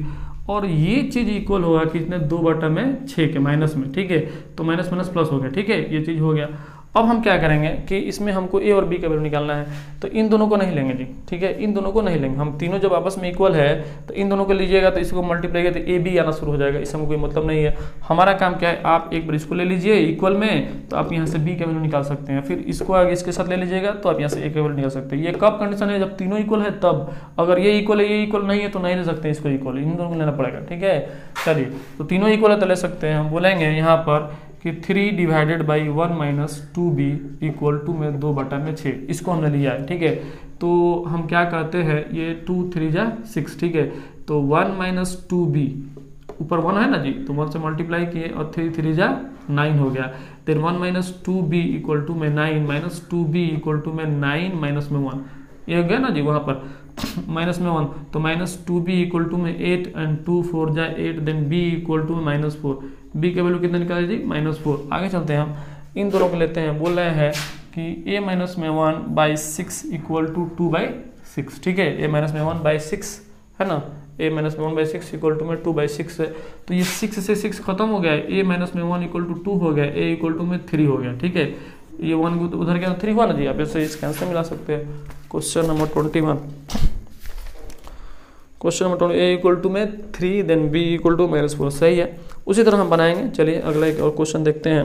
और ये चीज़ इक्वल होगा कितने, 2 बटा में 6 के माइनस में, ठीक है। तो माइनस माइनस प्लस हो गया, ठीक है, ये चीज़ हो गया। अब हम क्या करेंगे कि इसमें हमको ए और बी का वैल्यू निकालना है, तो इन दोनों को नहीं लेंगे जी, ठीक है, इन दोनों को नहीं लेंगे। हम तीनों जब आपस में इक्वल है तो इन दोनों को लीजिएगा तो इसको मल्टीप्लाई किया तो ए बी आना शुरू हो जाएगा, इसमें कोई मतलब नहीं है। हमारा काम क्या है, आप एक बार इसको ले लीजिए इक्वल में, तो आप यहाँ से बी का वैल्यू निकाल सकते हैं, फिर इसको आगे इसके साथ ले लीजिएगा तो आप यहाँ से ए का वैल्यू निकाल सकते हैं। ये कब कंडीशन है, जब तीनों इक्वल है तब। अगर ये इक्वल है ये इक्वल नहीं है तो नहीं ले सकते इसको इक्वल, इन दोनों को लेना पड़ेगा, ठीक है। चलिए, तो तीनों इक्वल है तो ले सकते हैं। हम बोलेंगे यहाँ पर कि 3 divided by 1 minus 2b equal to में 2/6, इसको हमने लिया है, ठीक है। तो हम क्या कहते हैं, ये 2 3 जा 6, ठीक है। तो 1 माइनस 2b, ऊपर 1 है ना जी, तो 1 से मल्टीप्लाई किए और 3 3 जा 9 हो गया। फिर 1 माइनस 2b इक्वल टू में 9 माइनस 2b इक्वल टू में 9 माइनस में 1, ये हो गया ना जी वहाँ पर माइनस में 1, तो माइनस 2b इक्वल टू में 8 एंड 2 4 जा 8, देन b इक्वल टू में -4, b का वैल्यू कितना निकाले जी -4। आगे चलते हैं, हम इन दोनों को लेते हैं। बोल रहे हैं कि a माइनस में 1/6 इक्वल टू 2/6, ठीक है। a माइनस में 1/6 है ना, a माइनस में 1/6 इक्वल टू में 2/6 है। तो ये 6 से 6 खत्म हो गया है, a माइनस में 1 इक्वल टू 2 हो गया, a इक्वल टू में 3 हो गया, ठीक है। ये 1 उधर गया 3 हुआ ना जी, आप इससे इसका आंसर मिला सकते हैं। Question number 21, question number 20, a equal to में 3 देन b इक्वल टू -4, सही है। उसी तरह हम बनाएंगे। चलिए अगला एक और क्वेश्चन देखते हैं।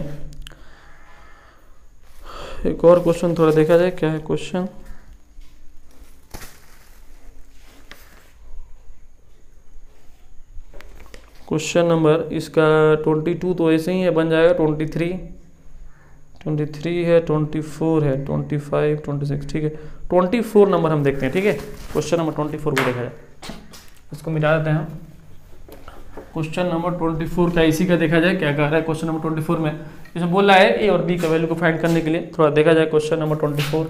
एक और क्वेश्चन थोड़ा देखा जाए क्या है क्वेश्चन। क्वेश्चन नंबर इसका 22 तो ऐसे ही है, बन जाएगा 23 है, 24 है, 25 26, ठीक है। 24 नंबर हम देखते हैं, ठीक है। क्वेश्चन नंबर 24 को देखा जाए, इसको मिटा देते हैं। क्वेश्चन नंबर 24 का इसी का देखा जाए क्या कह रहा है। क्वेश्चन नंबर 24 में इसमें बोल रहा है ए और बी का वैल्यू को फाइंड करने के लिए, थोड़ा देखा जाए। क्वेश्चन नंबर 24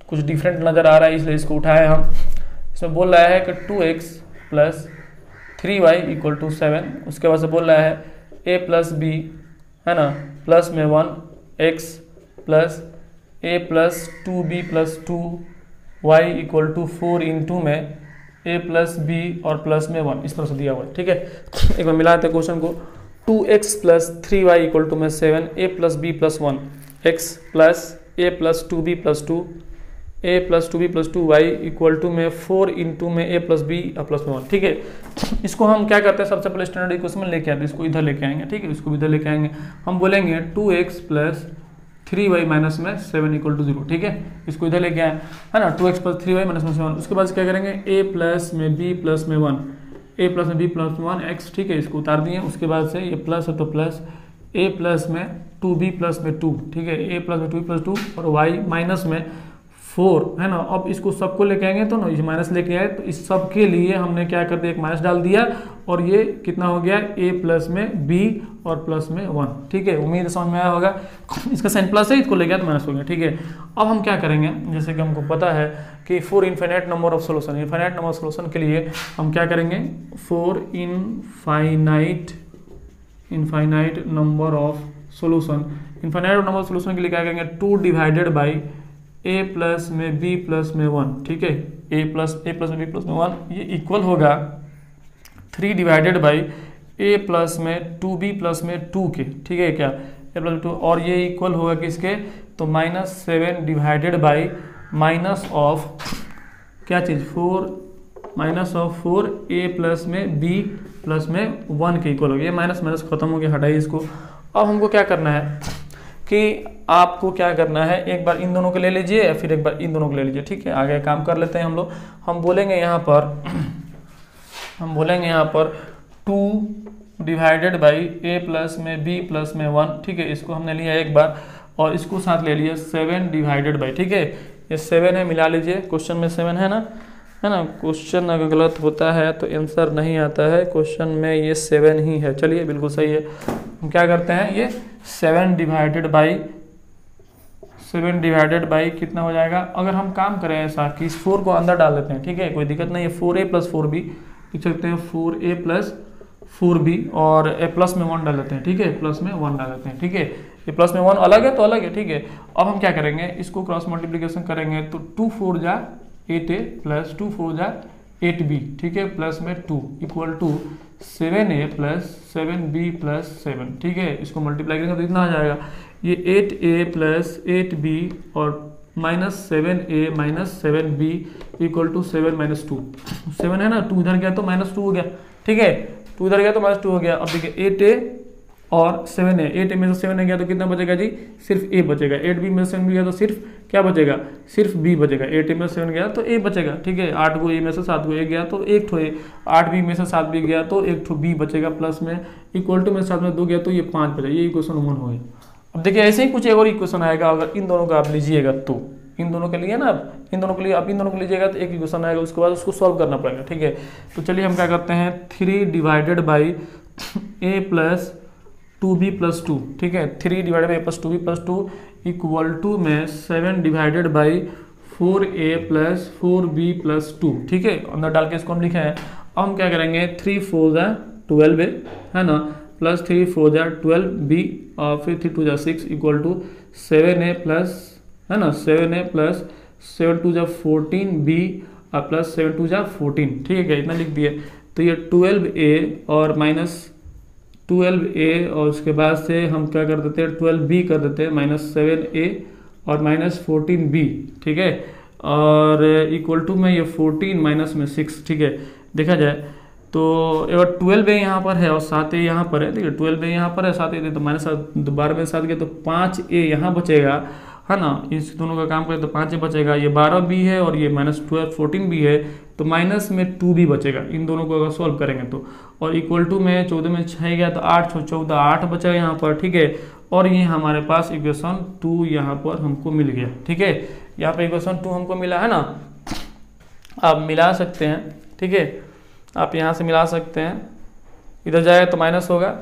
कुछ डिफरेंट नजर आ रहा है इसलिए इसको उठाए हम। इसमें बोल रहा है कि 2x plus 3y equal to 7, उसके बाद से बोल रहा है a प्लस बी है ना प्लस में 1x plus a plus 2b plus 2y equal to 4 into में a प्लस बी और प्लस में 1, इस तरह से दिया हुआ है, ठीक है। एक बार मिलाते हैं क्वेश्चन को। 2x plus 3y equal to में 7, a plus b plus 1, x plus a plus 2b plus 2, a plus 2b plus 2y equal to में 4 इंटू में a प्लस b और प्लस में 1, ठीक है। इसको हम क्या करते हैं, सबसे पहले स्टैंडर्ड इक्वेशन में लेके आते हैं, इसको इधर लेके आएंगे, ठीक है। इसको भी इधर लेके आएंगे, हम बोलेंगे 2x प्लस 3y माइनस में 7 इक्वल टू 0, ठीक है। इसको इधर लेके आए है ना, 2x प्लस 3y माइनस में 7। उसके बाद क्या करेंगे, a प्लस में b प्लस में 1, a प्लस में b प्लस में 1 x, ठीक है। इसको उतार दिए। उसके बाद से ये प्लस है तो प्लस a प्लस में 2b प्लस में 2, ठीक है। a प्लस में 2b प्लस 2 और y माइनस में 4 है ना। अब इसको सबको लेके आएंगे तो ना, इस माइनस लेके आए तो इस सब के लिए हमने क्या कर दिया, एक माइनस डाल दिया और ये कितना हो गया, a प्लस में b और प्लस में 1, ठीक है। उम्मीद समझ में आया होगा। इसका साइन प्लस है, इसको ले गया तो माइनस हो गया, ठीक है। अब हम क्या करेंगे, जैसे कि हमको पता है कि for infinite number of solution, infinite number of solution के लिए हम क्या करेंगे, for infinite number of solution, infinite number of solution के लिए क्या करेंगे, 2 डिवाइडेड बाई a प्लस में b प्लस में 1, ठीक है। a प्लस में b प्लस में 1 ये इक्वल होगा 3 डिवाइडेड बाई a प्लस में 2b प्लस में 2 के, ठीक है क्या, a प्लस 2, और ये इक्वल होगा किसके, तो -7 डिवाइडेड बाई माइनस ऑफ क्या चीज़, 4 माइनस ऑफ 4 a प्लस में b प्लस में 1 के इक्वल हो गया। ये माइनस माइनस खत्म हो गया, हटाइए इसको। अब हमको क्या करना है कि आपको क्या करना है, एक बार इन दोनों को ले लीजिए या फिर एक बार इन दोनों को ले लीजिए, ठीक है। आगे काम कर लेते हैं हम लोग। हम बोलेंगे यहाँ पर 2 डिवाइडेड बाई a प्लस में b प्लस में 1, ठीक है। इसको हमने लिया एक बार और इसको साथ ले लिया 7 डिवाइडेड बाई, ठीक है। ये 7 है, मिला लीजिए। क्वेश्चन में 7 है ना, क्वेश्चन अगर गलत होता है तो आंसर नहीं आता है, क्वेश्चन में ये 7 ही है। चलिए बिल्कुल सही है। हम क्या करते हैं, ये 7 डिवाइडेड बाई कितना हो जाएगा, अगर हम काम करें ऐसा कि इस 4 को अंदर डाल देते हैं, ठीक है, कोई दिक्कत नहीं है। 4a प्लस 4b लिख सकते हैं, 4a प्लस 4b और a प्लस में 1 डाल देते हैं, ठीक है, प्लस में 1 डाल देते हैं, ठीक है। ये प्लस में 1 अलग है तो अलग है, ठीक है। अब हम क्या करेंगे, इसको क्रॉस मल्टीप्लिकेशन करेंगे तो 2 4 जा 8a प्लस 2 4 जा 8b, ठीक है, प्लस में 2 equal to 7a plus 7b plus 7, ठीक है। इसको मल्टीप्लाई करेंगे तो इतना आ जाएगा, ये 8a प्लस 8b और minus 7a minus 7b equal to 7 minus 2, 7 है ना, 2 इधर गया तो माइनस 2 हो गया, ठीक है, 2 इधर गया तो माइनस 2 हो गया। अब देखिए 8a और 7a, 8a में से 7 गया तो कितना बचेगा जी, सिर्फ a बचेगा। 8b में से 7 गया तो सिर्फ क्या बचेगा, सिर्फ b बचेगा। 8a में से 7 गया तो a बचेगा, ठीक है। 8 को a में से 7 को a गया तो 1 ठो a, 8b में से 7b गया तो 1 ठो b बचेगा, प्लस में इक्वल टू में 7 में 2 गया तो ये 5 बचेगा। ये इक्वेशन 1 हो गया। अब देखिए ऐसे ही कुछ एक और इक्वेशन आएगा, अगर इन दोनों का आप लीजिएगा तो, इन दोनों के लिए ना, इन दोनों के लिए आप इन दोनों को लीजिएगा तो एक इक्वेशन आएगा, उसके बाद उसको सॉल्व करना पड़ेगा, ठीक है। तो चलिए हम क्या करते हैं, 3 divided by a plus 2b plus 2, ठीक है, 3 divided by a plus 2b plus 2 equal to में 7 divided by 4a plus 4b plus 2, ठीक है। अंदर डाल के इसको हम लिखे हैं। अब हम क्या करेंगे, 3 4 12 है ना, प्लस 3 4 12b और फिर 3 2 6 इक्वल टू 7a प्लस, है ना, 7a प्लस 7 2 14b और प्लस 7 2 14, ठीक है, इतना लिख दिए। तो ये 12a और माइनस 12a और उसके बाद से हम क्या कर देते हैं, 12b कर देते हैं, माइनस 7a और माइनस 14b, ठीक है, और इक्वल टू में ये 14 माइनस में 6, ठीक है। देखा जाए तो अगर 12a यहाँ पर है और 7a यहाँ पर है, ठीक है, 12a यहाँ पर है, 7a तो माइनस 12 में 7 गया तो 5a यहाँ बचेगा, है ना। इस दोनों का काम करें तो 5a बचेगा, ये 12b है और ये माइनस 14b है तो माइनस में 2b बचेगा, इन दोनों को अगर सॉल्व करेंगे तो। और इक्वल टू में 14 में 6 गया तो 8 6 14 8 बचेगा यहाँ पर, ठीक है। और ये हमारे पास इक्वेशन 2 यहाँ पर हमको मिल गया, ठीक है। यहाँ पर इक्वेशन 2 हमको मिला है ना, आप मिला सकते हैं, ठीक है, आप यहाँ से मिला सकते हैं, इधर जाएगा तो माइनस होगा,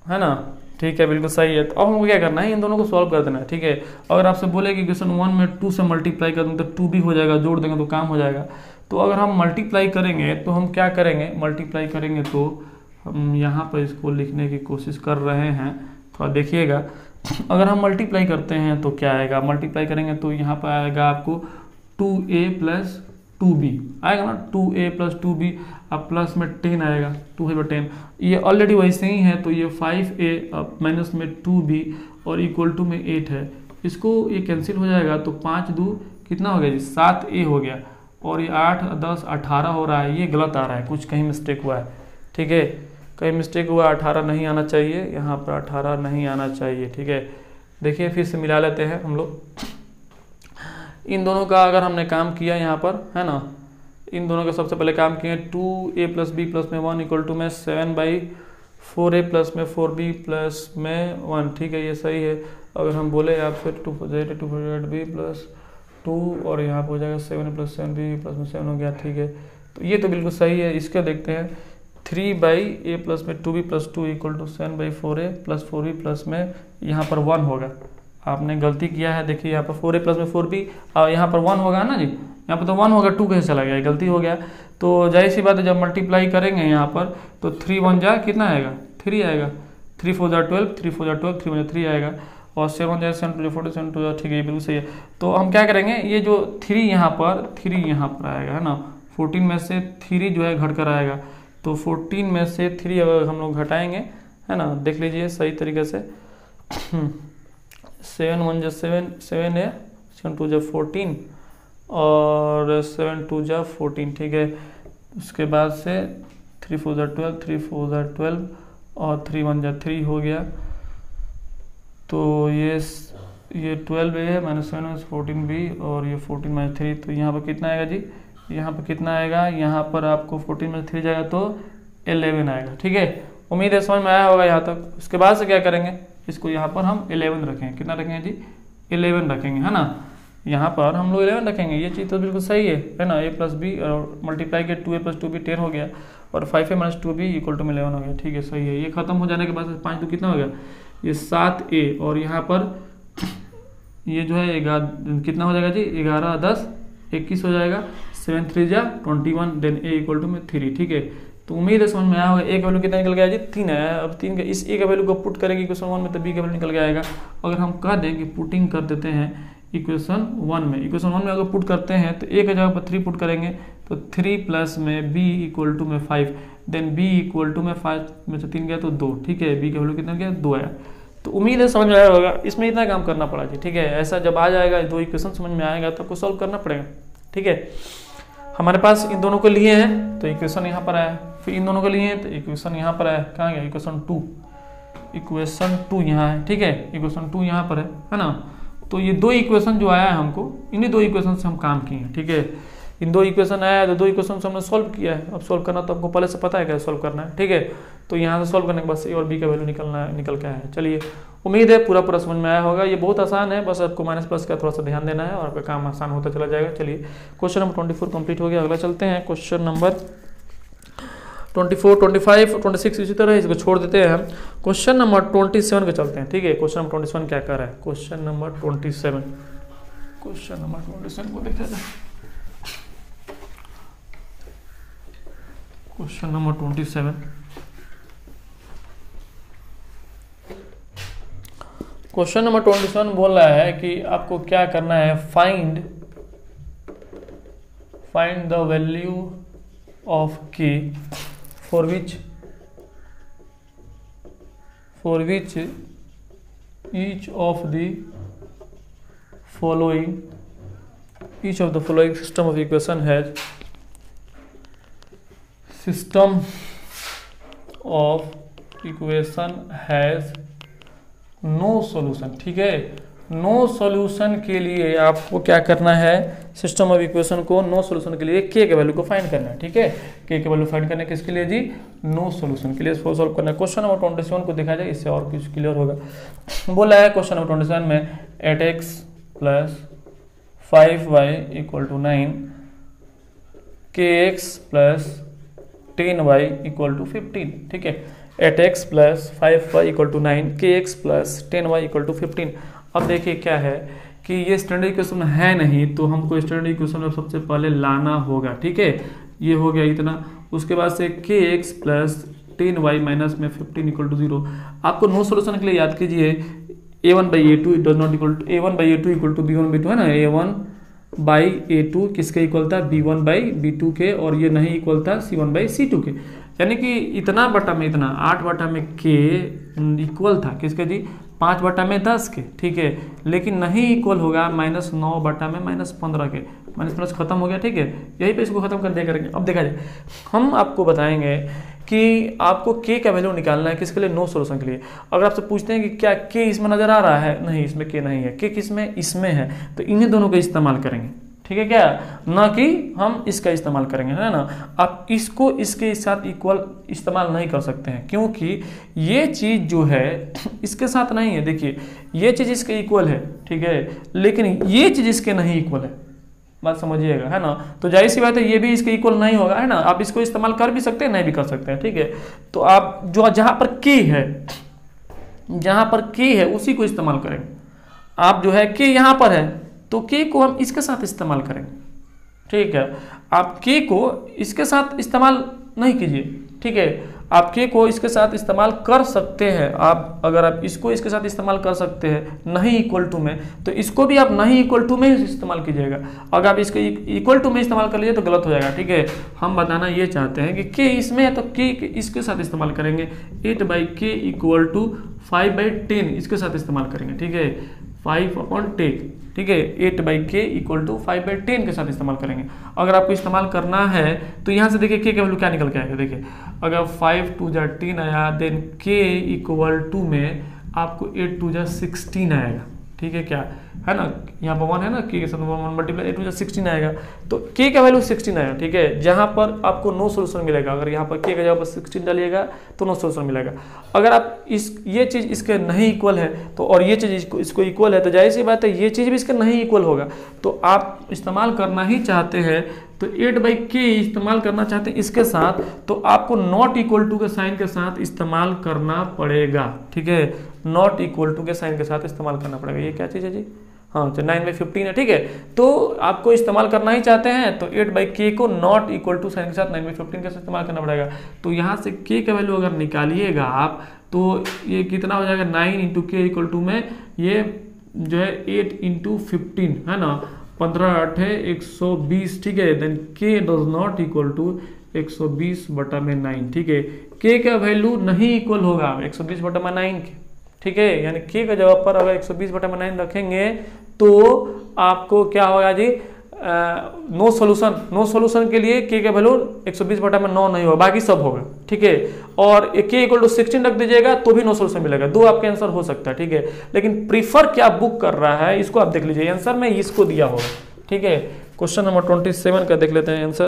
है ना, ठीक है, बिल्कुल सही है। तो अब हमको क्या करना है, इन दोनों को सॉल्व कर देना है, ठीक है। अगर आपसे बोले कि इक्वेशन 1 में 2 से मल्टीप्लाई कर दें तो 2b हो जाएगा, जोड़ देंगे तो काम हो जाएगा। तो अगर हम मल्टीप्लाई करेंगे तो हम क्या करेंगे, मल्टीप्लाई करेंगे तो हम यहाँ पर इसको लिखने की कोशिश कर रहे हैं, थोड़ा देखिएगा। अगर हम मल्टीप्लाई करते हैं तो क्या आएगा, मल्टीप्लाई करेंगे तो यहाँ पर आएगा आपको 2a प्लस 2b आएगा ना, 2a प्लस 2b, अब प्लस में 10 आएगा, 2 है 10, ये ऑलरेडी वैसे ही है तो ये 5a अब माइनस में 2b और इक्वल टू में 8 है, इसको ये कैंसिल हो जाएगा तो 5 2 कितना हो गया जी, 7a हो गया। और ये 8 10 18 हो रहा है, ये गलत आ रहा है, कुछ कहीं मिस्टेक हुआ है, ठीक है, कहीं मिस्टेक हुआ, 18 नहीं आना चाहिए, यहाँ पर 18 नहीं आना चाहिए, ठीक है। देखिए फिर से मिला लेते हैं हम लोग, इन दोनों का अगर हमने काम किया यहाँ पर, है ना, इन दोनों का सबसे पहले काम किए 2a प्लस b प्लस में 1 इक्वल टू में 7 बाई 4a प्लस में 4b प्लस में 1, ठीक है, ये सही है। अगर हम बोले आप फिर 2 b प्लस 2 और यहाँ पर हो जाएगा 7 प्लस 7b प्लस में 7 हो गया, ठीक है। तो ये तो बिल्कुल सही है। इसका देखते हैं 3 बाई a प्लस में 2b plus 2 equal to 7 by 4a plus 4b plus में यहाँ पर 1 होगा, आपने गलती किया है, देखिए यहाँ पर 4a प्लस में 4b और यहाँ पर 1 होगा ना जी, यहाँ पर तो 1 होगा, 2 कैसे चला गया, गलती हो गया। तो जाहिर सी बात है जब मल्टीप्लाई करेंगे यहाँ पर तो 3 1 जा कितना आएगा, 3 आएगा, 3 4 12, 3 4 12, 3 1 3 आएगा, और 7 जाए 7 2 40 7 2, ठीक है, बिल्कुल सही है। तो हम क्या करेंगे, ये जो 3 यहाँ पर आएगा, है ना, 14 में से 3 जो है घट कर आएगा, तो 14 में से 3 अगर हम लोग घटाएंगे, है ना, देख लीजिए सही तरीके से, 7 1 जा 7 7 7 2 जा 14 और 7 2 जा 14, ठीक है। उसके बाद से 3 4 जा 12, 3 4 जा 12 और 3 1 जा 3 हो गया, तो ये 12a है माइनस 7 14b और ये 14 माइनस 3, तो यहाँ पर कितना आएगा जी, यहाँ पर कितना आएगा, यहाँ पर आपको 14 में 3 जाएगा तो 11 आएगा, ठीक है। उम्मीद है समझ में आया होगा यहाँ तक। उसके बाद से क्या करेंगे, इसको यहाँ पर हम 11 रखेंगे, कितना रखेंगे जी, 11 रखेंगे, है ना, यहाँ पर हम लोग 11 रखेंगे, ये चीज़ तो बिल्कुल सही है ना। a प्लस बी और मल्टीप्लाई के 2a प्लस 2b 10 हो गया और 5a minus 2b equal to में 11 हो गया, ठीक है, सही है। ये खत्म हो जाने के बाद 5 2 कितना हो गया, ये 7a और यहाँ पर ये जो है कितना हो जाएगा जी, 11 10 21 हो जाएगा, 7 3 जा 21, देन a इक्वल टू में 3, ठीक है। तो उम्मीद है समझ में आया होगा। ए का वैल्यू कितना निकल गया जी, 3 है। अब 3 का इस ए का वैल्यू को पुट करेंगे इक्वेशन 1 में तो बी का वैल्यू निकल के आएगा। अगर हम कह दें कि पुटिंग कर देते हैं इक्वेशन 1 में, इक्वेशन 1 में अगर पुट करते हैं तो ए की जगह पर 3 पुट करेंगे तो 3 प्लस में b इक्वल टू में 5, देन b इक्वल टू में 5 में से 3 गया तो 2, ठीक है। b का वैल्यू कितना गया, 2 आया। तो उम्मीद है समझ में आया होगा, इसमें इतना काम करना पड़ा जी, ठीक है। ऐसा जब आ जाएगा, दो इक्वेशन समझ में आएगा तो आपको सॉल्व करना पड़ेगा, ठीक है। हमारे पास इन दोनों को लिए हैं तो इक्वेशन यहाँ पर आया, फिर इन दोनों को लिए हैं तो इक्वेशन यहाँ पर आया, कहाँ गया इक्वेशन 2, इक्वेशन 2 यहाँ है, ठीक है। इक्वेशन 2 यहाँ पर है ना। तो ये दो इक्वेशन जो आया है हमको, इन्हीं दो इक्वेशन से हम काम किए हैं, ठीक है। इन दो इक्वेशन आया तो दो इक्वेशन से हमने सॉल्व किया है। अब सॉल्व करना तो आपको पहले से पता है कैसे सॉल्व करना है, ठीक है। तो यहाँ से सॉल्व करने के बाद ए और बी का वैल्यू निकल के आया है। चलिए, उम्मीद है पूरा समझ में आया होगा। ये बहुत आसान है, बस आपको माइनस प्लस का थोड़ा सा ध्यान देना है और आपका काम आसान होता चला जाएगा। चलिए, क्वेश्चन नंबर 24 कंप्लीट हो गया। अगला चलते हैं क्वेश्चन नंबर 24, 25, 26 इसी तरह इसको छोड़ देते हैं हम। क्वेश्चन नंबर 27 पे चलते हैं, ठीक है। क्वेश्चन नंबर 27 क्या कर रहा है, क्वेश्चन नंबर 27, क्वेश्चन नंबर 27 को देखा जाए। क्वेश्चन नंबर 27, क्वेश्चन नंबर 27 बोल रहा है कि आपको क्या करना है, find the value of k for which each of the following system of equation has no solution, ठीक है। नो सॉल्यूशन के लिए आपको क्या करना है, सिस्टम ऑफ इक्वेशन को नो सॉल्यूशन के लिए k के वैल्यू को फाइंड करना है, ठीक है। k के वैल्यू फाइंड करने किसके लिए जी, नो सॉल्यूशन के लिए सॉल्व करना है। क्वेश्चन नंबर 27 को देखा जाए, इससे और कुछ क्लियर होगा। बोला है क्वेश्चन नंबर 27 में 8x plus 5y equal to 9, kx plus 10y equal to 15, ठीक है। 8x plus 5y equal to 9, kx plus 10y equal to 15। अब देखिए क्या है कि ये स्टैंडर्ड इक्वेशन है नहीं, तो हमको स्टैंडर्ड इक्वेशन सबसे पहले लाना होगा, ठीक है। ये हो गया इतना, उसके बाद से kx प्लस 10y माइनस में 15 इक्वल टू 0। आपको नो सोल्यूशन के लिए याद कीजिए, a1/a2 does not equal to a1/a2 equal to b1/b2 है ना। a1/a2 किसके इक्वल था, b1/b2 के, और ये नहीं इक्वल था c1/c2 के। यानी कि इतना बटा में इतना 8 बटा में k इक्वल था किसके जी, 5 बटा में 10 के, ठीक है। लेकिन नहीं इक्वल होगा -9 बटा में -15 के। माइनस प्लस खत्म हो गया, ठीक है। यही पे इसको खत्म कर दिया करेंगे। अब देखा जाए, हम आपको बताएंगे कि आपको k का वैल्यू निकालना है किसके लिए, नो सॉल्यूशन के लिए। अगर आपसे पूछते हैं कि क्या k इसमें नजर आ रहा है, नहीं इसमें k नहीं है, k किसमें, इसमें है, तो इन्हीं दोनों का इस्तेमाल करेंगे, ठीक है क्या, ना कि हम इसका इस्तेमाल करेंगे, है ना। आप इसको इसके साथ इक्वल इस्तेमाल नहीं कर सकते हैं, क्योंकि ये चीज़ जो है इसके साथ नहीं है। देखिए, ये चीज़ इसके इक्वल है, ठीक है, लेकिन ये चीज़ इसके नहीं इक्वल है, बात समझिएगा, है ना। तो जाहिर सी बात है ये भी इसके इक्वल नहीं होगा, है ना। आप इसको इस्तेमाल कर भी सकते हैं, नहीं भी कर सकते हैं, ठीक है। तो आप जो जहाँ पर k है उसी को इस्तेमाल करेंगे। आप जो है k यहाँ पर है तो k को हम इसके साथ इस्तेमाल करेंगे, ठीक है। आप k को इसके साथ इस्तेमाल नहीं कीजिए, ठीक है। आप k को इसके साथ इस्तेमाल कर सकते हैं। आप अगर आप इसको इसके साथ इस्तेमाल कर सकते हैं नहीं इक्वल टू में, तो इसको भी आप नहीं इक्वल टू में ही इस्तेमाल कीजिएगा। अगर आप इसको इक्वल टू में इस्तेमाल कर लीजिए तो गलत हो जाएगा, ठीक है। हम बताना ये चाहते हैं कि k इसमें है तो k इसके साथ इस्तेमाल करेंगे। 8/k इक्वल टू 5/10 इसके साथ इस्तेमाल करेंगे, ठीक है। 5/10, ठीक है। 8/k इक्वल टू 5/10 के साथ इस्तेमाल करेंगे। अगर आपको इस्तेमाल करना है तो यहाँ से देखिए k का वैल्यू क्या निकल के आएगा। देखिए, अगर 5×2 आया, देन k इक्वल टू में आपको 8×2 आएगा, ठीक है क्या, है ना। यहाँ पर 1 है ना, k के साथ 1 मल्टीप्लाई 8×16 आएगा, तो k का वैल्यू 16 आएगा, ठीक है। जहाँ पर आपको नो सोल्यूशन मिलेगा, अगर यहाँ पर k का जगह पर 16 डालिएगा तो नो सोल्यूशन मिलेगा। अगर आप ये चीज़ इसके नहीं इक्वल है तो, और ये चीज़ इसको इक्वल है, तो जाहिर सी बात है ये चीज़ भी इसका नहीं इक्वल होगा। तो आप इस्तेमाल करना ही चाहते हैं तो 8/k इस्तेमाल करना चाहते हैं इसके साथ, तो आपको नॉट इक्वल टू के साइन के साथ इस्तेमाल करना पड़ेगा, ठीक है। नॉट इक्वल टू के साइन के साथ इस्तेमाल करना पड़ेगा। ये क्या चीज़ है जी, हाँ, तो 9/15 है, ठीक है। तो आपको इस्तेमाल करना ही चाहते हैं तो 8/k को नॉट इक्वल टू साइन के साथ 9/15 के साथ इस्तेमाल करना पड़ेगा। तो यहाँ से k का वैल्यू अगर निकालिएगा आप, तो ये कितना हो जाएगा, 9 × k इक्वल टू में ये जो है 8 × 15 है ना, 15 8 है 120, ठीक है। Then k does not equal to 120/9, ठीक है। k का वैल्यू नहीं इक्वल होगा 120/9 के, ठीक है। यानी k का जवाब पर अगर 120/9 रखेंगे तो आपको क्या होगा जी, नो सोल्यूशन के लिए k का वैल्यू 120/9 नहीं होगा, बाकी सब होगा, ठीक है। और k इक्वल टू 16 रख दीजिएगा तो भी नो सोल्यूशन मिलेगा, दो आपके आंसर हो सकता है, ठीक है। लेकिन प्रीफर क्या बुक कर रहा है इसको आप देख लीजिए, आंसर में इसको दिया होगा, ठीक है। क्वेश्चन नंबर 27 का देख लेते हैं answer.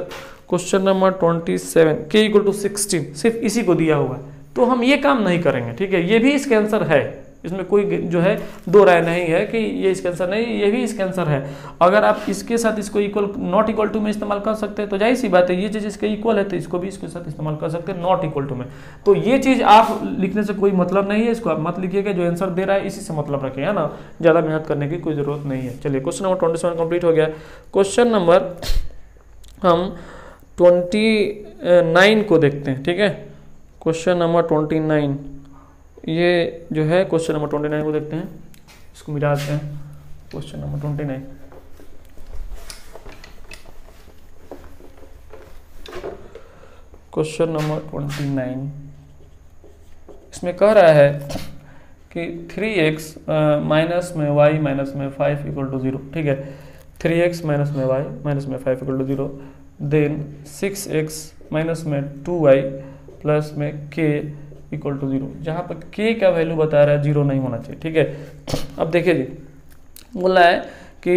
Question number 27, k equal to 16 सिर्फ इसी को दिया हुआ है, तो हम ये काम नहीं करेंगे, ठीक है। ये भी इसका आंसर है, इसमें कोई जो है दो राय नहीं है कि ये इसका आंसर नहीं, ये भी इसका आंसर है। अगर आप इसके साथ इसको इक्वल नॉट इक्वल टू में इस्तेमाल कर सकते हैं तो जाहिर सी बात है, ये चीज़ इसके इक्वल है तो इसको भी इसके साथ इस्तेमाल कर सकते हैं नॉट इक्वल टू में। तो ये चीज़ आप लिखने से कोई मतलब नहीं है, इसको आप मत लिखिएगा, जो आंसर दे रहा है इसी से मतलब रखिए, है ना, ज़्यादा मेहनत करने की कोई ज़रूरत नहीं है। चलिए क्वेश्चन नंबर 27 कंप्लीट हो गया। क्वेश्चन नंबर हम 29 को देखते हैं, ठीक है। क्वेश्चन नंबर 29, ये जो है क्वेश्चन नंबर 29 को देखते हैं, इसको मिलाते हैं। क्वेश्चन नंबर 29, क्वेश्चन नंबर 29 इसमें कह रहा है कि 3x माइनस में y माइनस में 5 इक्वल टू 0, ठीक है। 3x माइनस में y माइनस में 5 equal to 0, then 6x minus में 2y प्लस में k इक्वल टू 0, जहाँ पर k का वैल्यू बता रहा है 0 नहीं होना चाहिए, ठीक है। अब देखिए जी, बोला है कि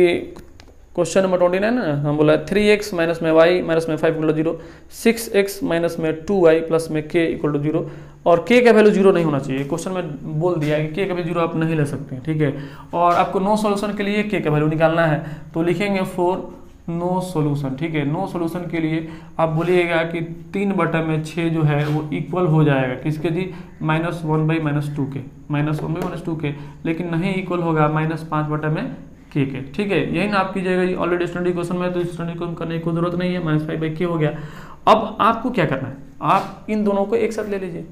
क्वेश्चन नंबर 29 है ना, हम बोला है 3x माइनस में y माइनस में 5 इक्वल टू 0, 6x माइनस में 2y प्लस में k इक्वल टू 0, और k का वैल्यू 0 नहीं होना चाहिए। क्वेश्चन में बोल दिया है कि k का वैल्यू 0 आप नहीं ले सकते हैं, ठीक है। और आपको नो सॉल्यूशन के लिए k का वैल्यू निकालना है, तो लिखेंगे फॉर नो सोल्यूशन, ठीक है। नो सोल्यूशन के लिए आप बोलिएगा कि 3/6 जो है वो इक्वल हो जाएगा किसके जी, -1/-2 के, -1/-2 के, लेकिन नहीं इक्वल होगा -5/k के, ठीक है। यही ना आप कीजिएगा, ऑलरेडी स्टैंडर्ड इक्वेशन में, तो स्टैंडर्ड इक्वेशन करने की कोई जरूरत नहीं है, -5/k हो गया। अब आपको क्या करना है, आप इन दोनों को एक साथ ले लीजिए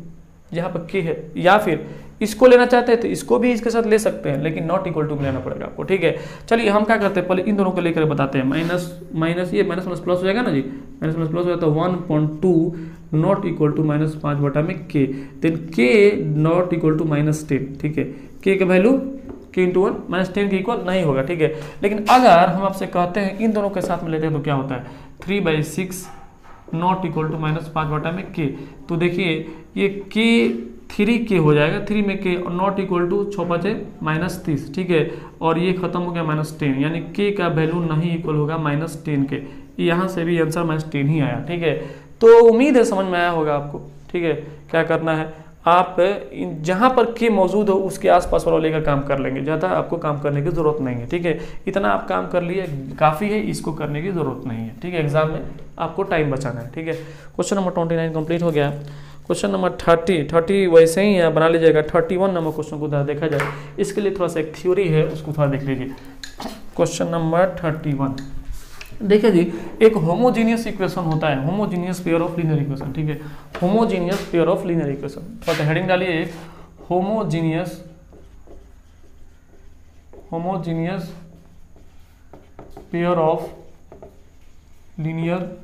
जहाँ पर k है, या फिर इसको लेना चाहते हैं तो इसको भी इसके साथ ले सकते हैं, लेकिन नॉट इक्वल टू में लेना पड़ेगा आपको, ठीक है। चलिए हम क्या करते हैं, पहले इन दोनों को लेकर बताते हैं। माइनस ये माइनस प्लस प्लस हो जाएगा ना जी, माइनस प्लस प्लस हो जाता है 1.2 not equal to -5/k, then k not equal to -10, ठीक है। k का वैल्यू k इंटू 1 -10 के इक्वल नहीं होगा, ठीक है। लेकिन अगर हम आपसे कहते हैं इन दोनों के साथ में लेते हैं तो क्या होता है, 3/6 नॉट इक्वल टू -5/k, तो देखिए ये k 3k हो जाएगा, 3 में k और नॉट इक्वल टू 6×5 -30, ठीक है। और ये खत्म हो गया -10, यानी k का वैल्यू नहीं इक्वल होगा -10 के, यहाँ से भी आंसर -10 ही आया, ठीक है। तो उम्मीद है समझ में आया होगा आपको, ठीक है। क्या करना है, आप जहाँ पर k मौजूद हो उसके आसपास वाला लेकर काम कर लेंगे, ज़्यादा आपको काम करने की ज़रूरत नहीं है, ठीक है। इतना आप काम कर लिए काफ़ी है, इसको करने की ज़रूरत नहीं है, ठीक है। एग्जाम में आपको टाइम बचाना है, ठीक है। क्वेश्चन नंबर 29 कंप्लीट हो गया। क्वेश्चन नंबर 30 वैसे ही है, बना लीजिएगा। 31 नंबर क्वेश्चन को देखा जाए, इसके लिए थोड़ा सा एक थ्योरी है, उसको थोड़ा देख लीजिए। क्वेश्चन नंबर 31 देखिए जी, एक होमोजीनियस इक्वेशन होता है, homogeneous pair of linear equation, ठीक है। Homogeneous pair of linear equation, थोड़ा हेडिंग डालिए, homogeneous pair of linear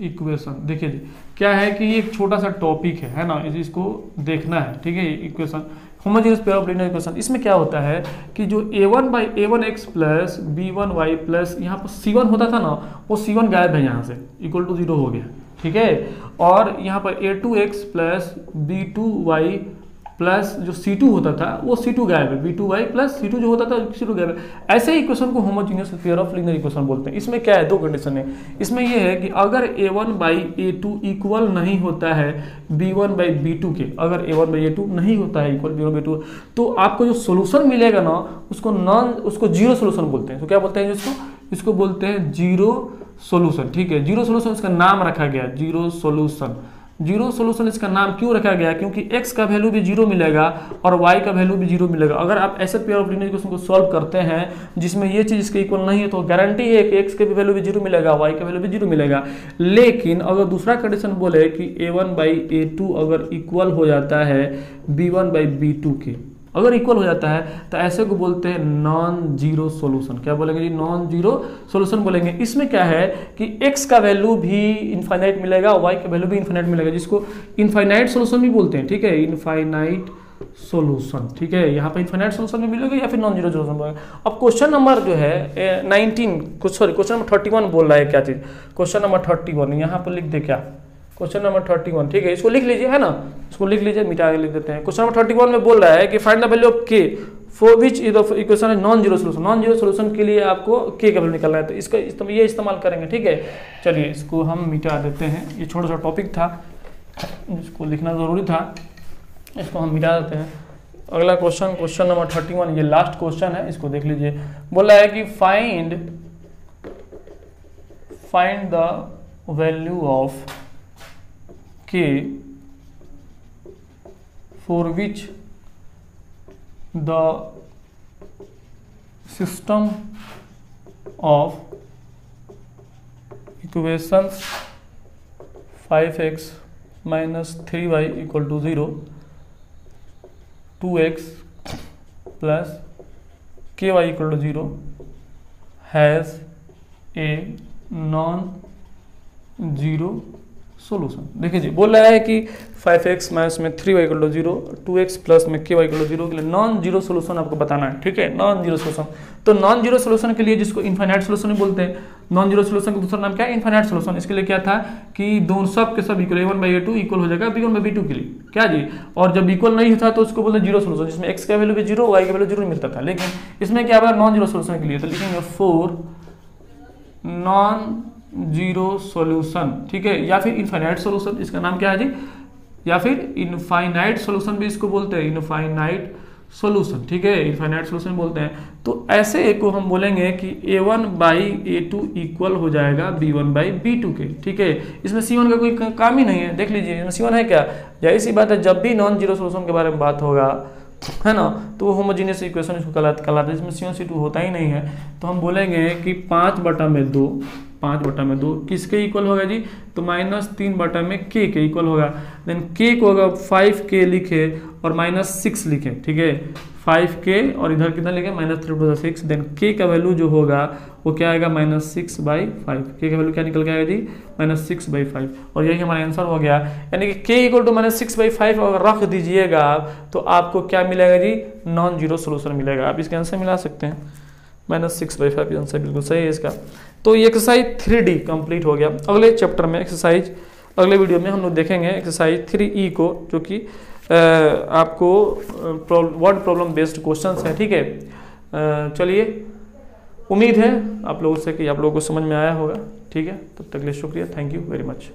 equation. देखिए जी, क्या है कि ये एक छोटा सा टॉपिक है ना, इसको देखना है, ठीक है। Equation homogeneous pair of linear equation, इसमें क्या होता है कि जो a1/a1x प्लस b1y प्लस यहाँ पर c1 होता था ना, वो c1 गायब है, यहाँ से इक्वल टू 0 हो गया, ठीक है। और यहाँ पर a2x प्लस b2y प्लस जो c2 होता था वो c2 गायब है, b2y प्लस c2 जो होता था c2 गायब है। ऐसे ही इक्वेशन को homogeneous pair of linear equation बोलते हैं। इसमें क्या है, दो कंडीशन है। इसमें ये है कि अगर a1/a2 इक्वल नहीं होता है b1/b2 के, अगर a1/a2 नहीं होता है इक्वल b1/b2, तो आपको जो सोल्यूशन मिलेगा ना उसको जीरो सोल्यूशन बोलते हैं। तो क्या बोलते हैं इसको बोलते हैं जीरो सोल्यूशन, ठीक है। जीरो सोल्यूशन इसका नाम रखा गया, जीरो सोल्यूशन। जीरो सोल्यूशन इसका नाम क्यों रखा गया, क्योंकि x का वैल्यू भी 0 मिलेगा और y का वैल्यू भी 0 मिलेगा। अगर आप ऐसे पेयर ऑफ लीनियर इक्वेशन को सॉल्व करते हैं जिसमें ये चीज इसके इक्वल नहीं है, तो गारंटी है कि x के भी वैल्यू भी 0 मिलेगा, y का वैल्यू भी 0 मिलेगा। लेकिन अगर दूसरा कंडीशन बोले कि a1/a2 अगर इक्वल हो जाता है b1/b2 के, अगर इक्वल हो जाता है तो ऐसे को बोलते हैं नॉन जीरो सोल्यूशन। क्या बोलेंगे जी? नॉन जीरो सोल्यूशन बोलेंगे। इसमें क्या है कि x का वैल्यू भी इनफाइनाइट मिलेगा, y का वैल्यू भी इनफाइनाइट मिलेगा, जिसको इनफाइनाइट सोल्यूशन भी बोलते हैं, ठीक है, इनफाइनाइट सोल्यूशन, ठीक है। यहाँ पे इनफाइनाइट सोल्यूशन में मिलेगा या फिर नॉन जीरो सोल्यूशन बोलेगा। अब क्वेश्चन नंबर जो है 19 सॉरी क्वेश्चन नंबर 31 बोल रहा है क्या चीज़? क्वेश्चन नंबर 31 यहाँ पर लिख दे क्या? क्वेश्चन नंबर 31, ठीक है, इसको लिख लीजिए, है ना, इसको लिख लीजिए, मिटा के लिख देते हैं। क्वेश्चन नंबर 31 में बोल रहा है कि find the value of k for which is the equation है non zero solution. Non zero solution के लिए आपको k का वैल्यू निकालना है, तो इसका ये इस्तेमाल करेंगे, ठीक है। चलिए इसको हम मिटा देते हैं, ये छोटा सा टॉपिक था जिसको लिखना ज़रूरी था, इसको हम मिटा देते हैं। अगला क्वेश्चन, क्वेश्चन नंबर 31, ये लास्ट क्वेश्चन है, इसको देख लीजिए। बोला है कि find the value of k for which the system of equations 5x minus 3y equal to 0, 2x plus ky equal to 0 has a non-zero solution. देखिए जी, बोल रहा है कि 5x माइनस में 3y equal to 0, 2x plus में ky equal to 0 के लिए non zero solution आपको बताना है, ठीक है, नॉन जीरो सोल्यूशन। तो नॉन जीरो सोल्यूशन के लिए, जिसको इनफाइनाइट सोल्यूशन भी बोलते हैं, नॉन जीरो सोल्यूशन का दूसरा नाम क्या है? Infinite solution. इसके लिए क्या था कि दोनों सब के सब इक्वल, a1/a2 इक्वल हो जाएगा b1/b2 के लिए, क्या जी। और जब इक्वल नहीं था तो उसको बोलते जीरो सोल्यूशन, जिसमें x का वैल्यू भी 0, y का वैल्यू 0 मिलता था। लेकिन इसमें क्या हुआ? नॉन जीरो सोल्यूशन के लिए तो लिखेंगे फॉर नॉन जीरो सॉल्यूशन, ठीक है, या फिर इनफाइनाइट सॉल्यूशन, इसका नाम क्या है जी? या फिर इनफाइनाइट सॉल्यूशन भी इसको बोलते हैं, इनफाइनाइट सॉल्यूशन, ठीक है, इनफाइनाइट सॉल्यूशन बोलते हैं। तो ऐसे एक को हम बोलेंगे कि a1/a2 इक्वल हो जाएगा b1/b2 के, ठीक है। इसमें c1 का कोई काम ही नहीं है, देख लीजिए इसमें c1 है क्या? जाहिर सी बात है, जब भी नॉन जीरो सॉल्यूशन के बारे में बात होगा, है ना, तो वो होमोजीनियस इक्वेशन इसको कहलाता है, इसमें c1 c2 होता ही नहीं है। तो हम बोलेंगे कि 5/2 किसके इक्वल होगा जी? तो -3/k के इक्वल होगा। देन k को अगर 5k लिखे और -6 लिखे, ठीक है, 5k और इधर कितना लिखे? -3/6। देन k का वैल्यू जो होगा वो क्या आएगा? -6/5। k का वैल्यू क्या निकल के आएगा जी? -6/5। और यही हमारा आंसर हो गया। यानी कि k इक्वल टू -6/5 अगर रख दीजिएगा आप तो आपको क्या मिलेगा जी? नॉन जीरो सोल्यूशन मिलेगा। आप इसका आंसर मिला सकते हैं, -6/5 आंसर बिल्कुल सही है इसका। तो ये एक्सरसाइज 3D कंप्लीट हो गया। अगले चैप्टर में एक्सरसाइज, अगले वीडियो में हम लोग देखेंगे एक्सरसाइज 3E को, जो कि आपको वर्ड प्रॉब्लम बेस्ड क्वेश्चंस है, ठीक है। चलिए, उम्मीद है आप लोगों से कि आप लोगों को समझ में आया होगा, ठीक है। तब तक के लिए शुक्रिया, थैंक यू वेरी मच।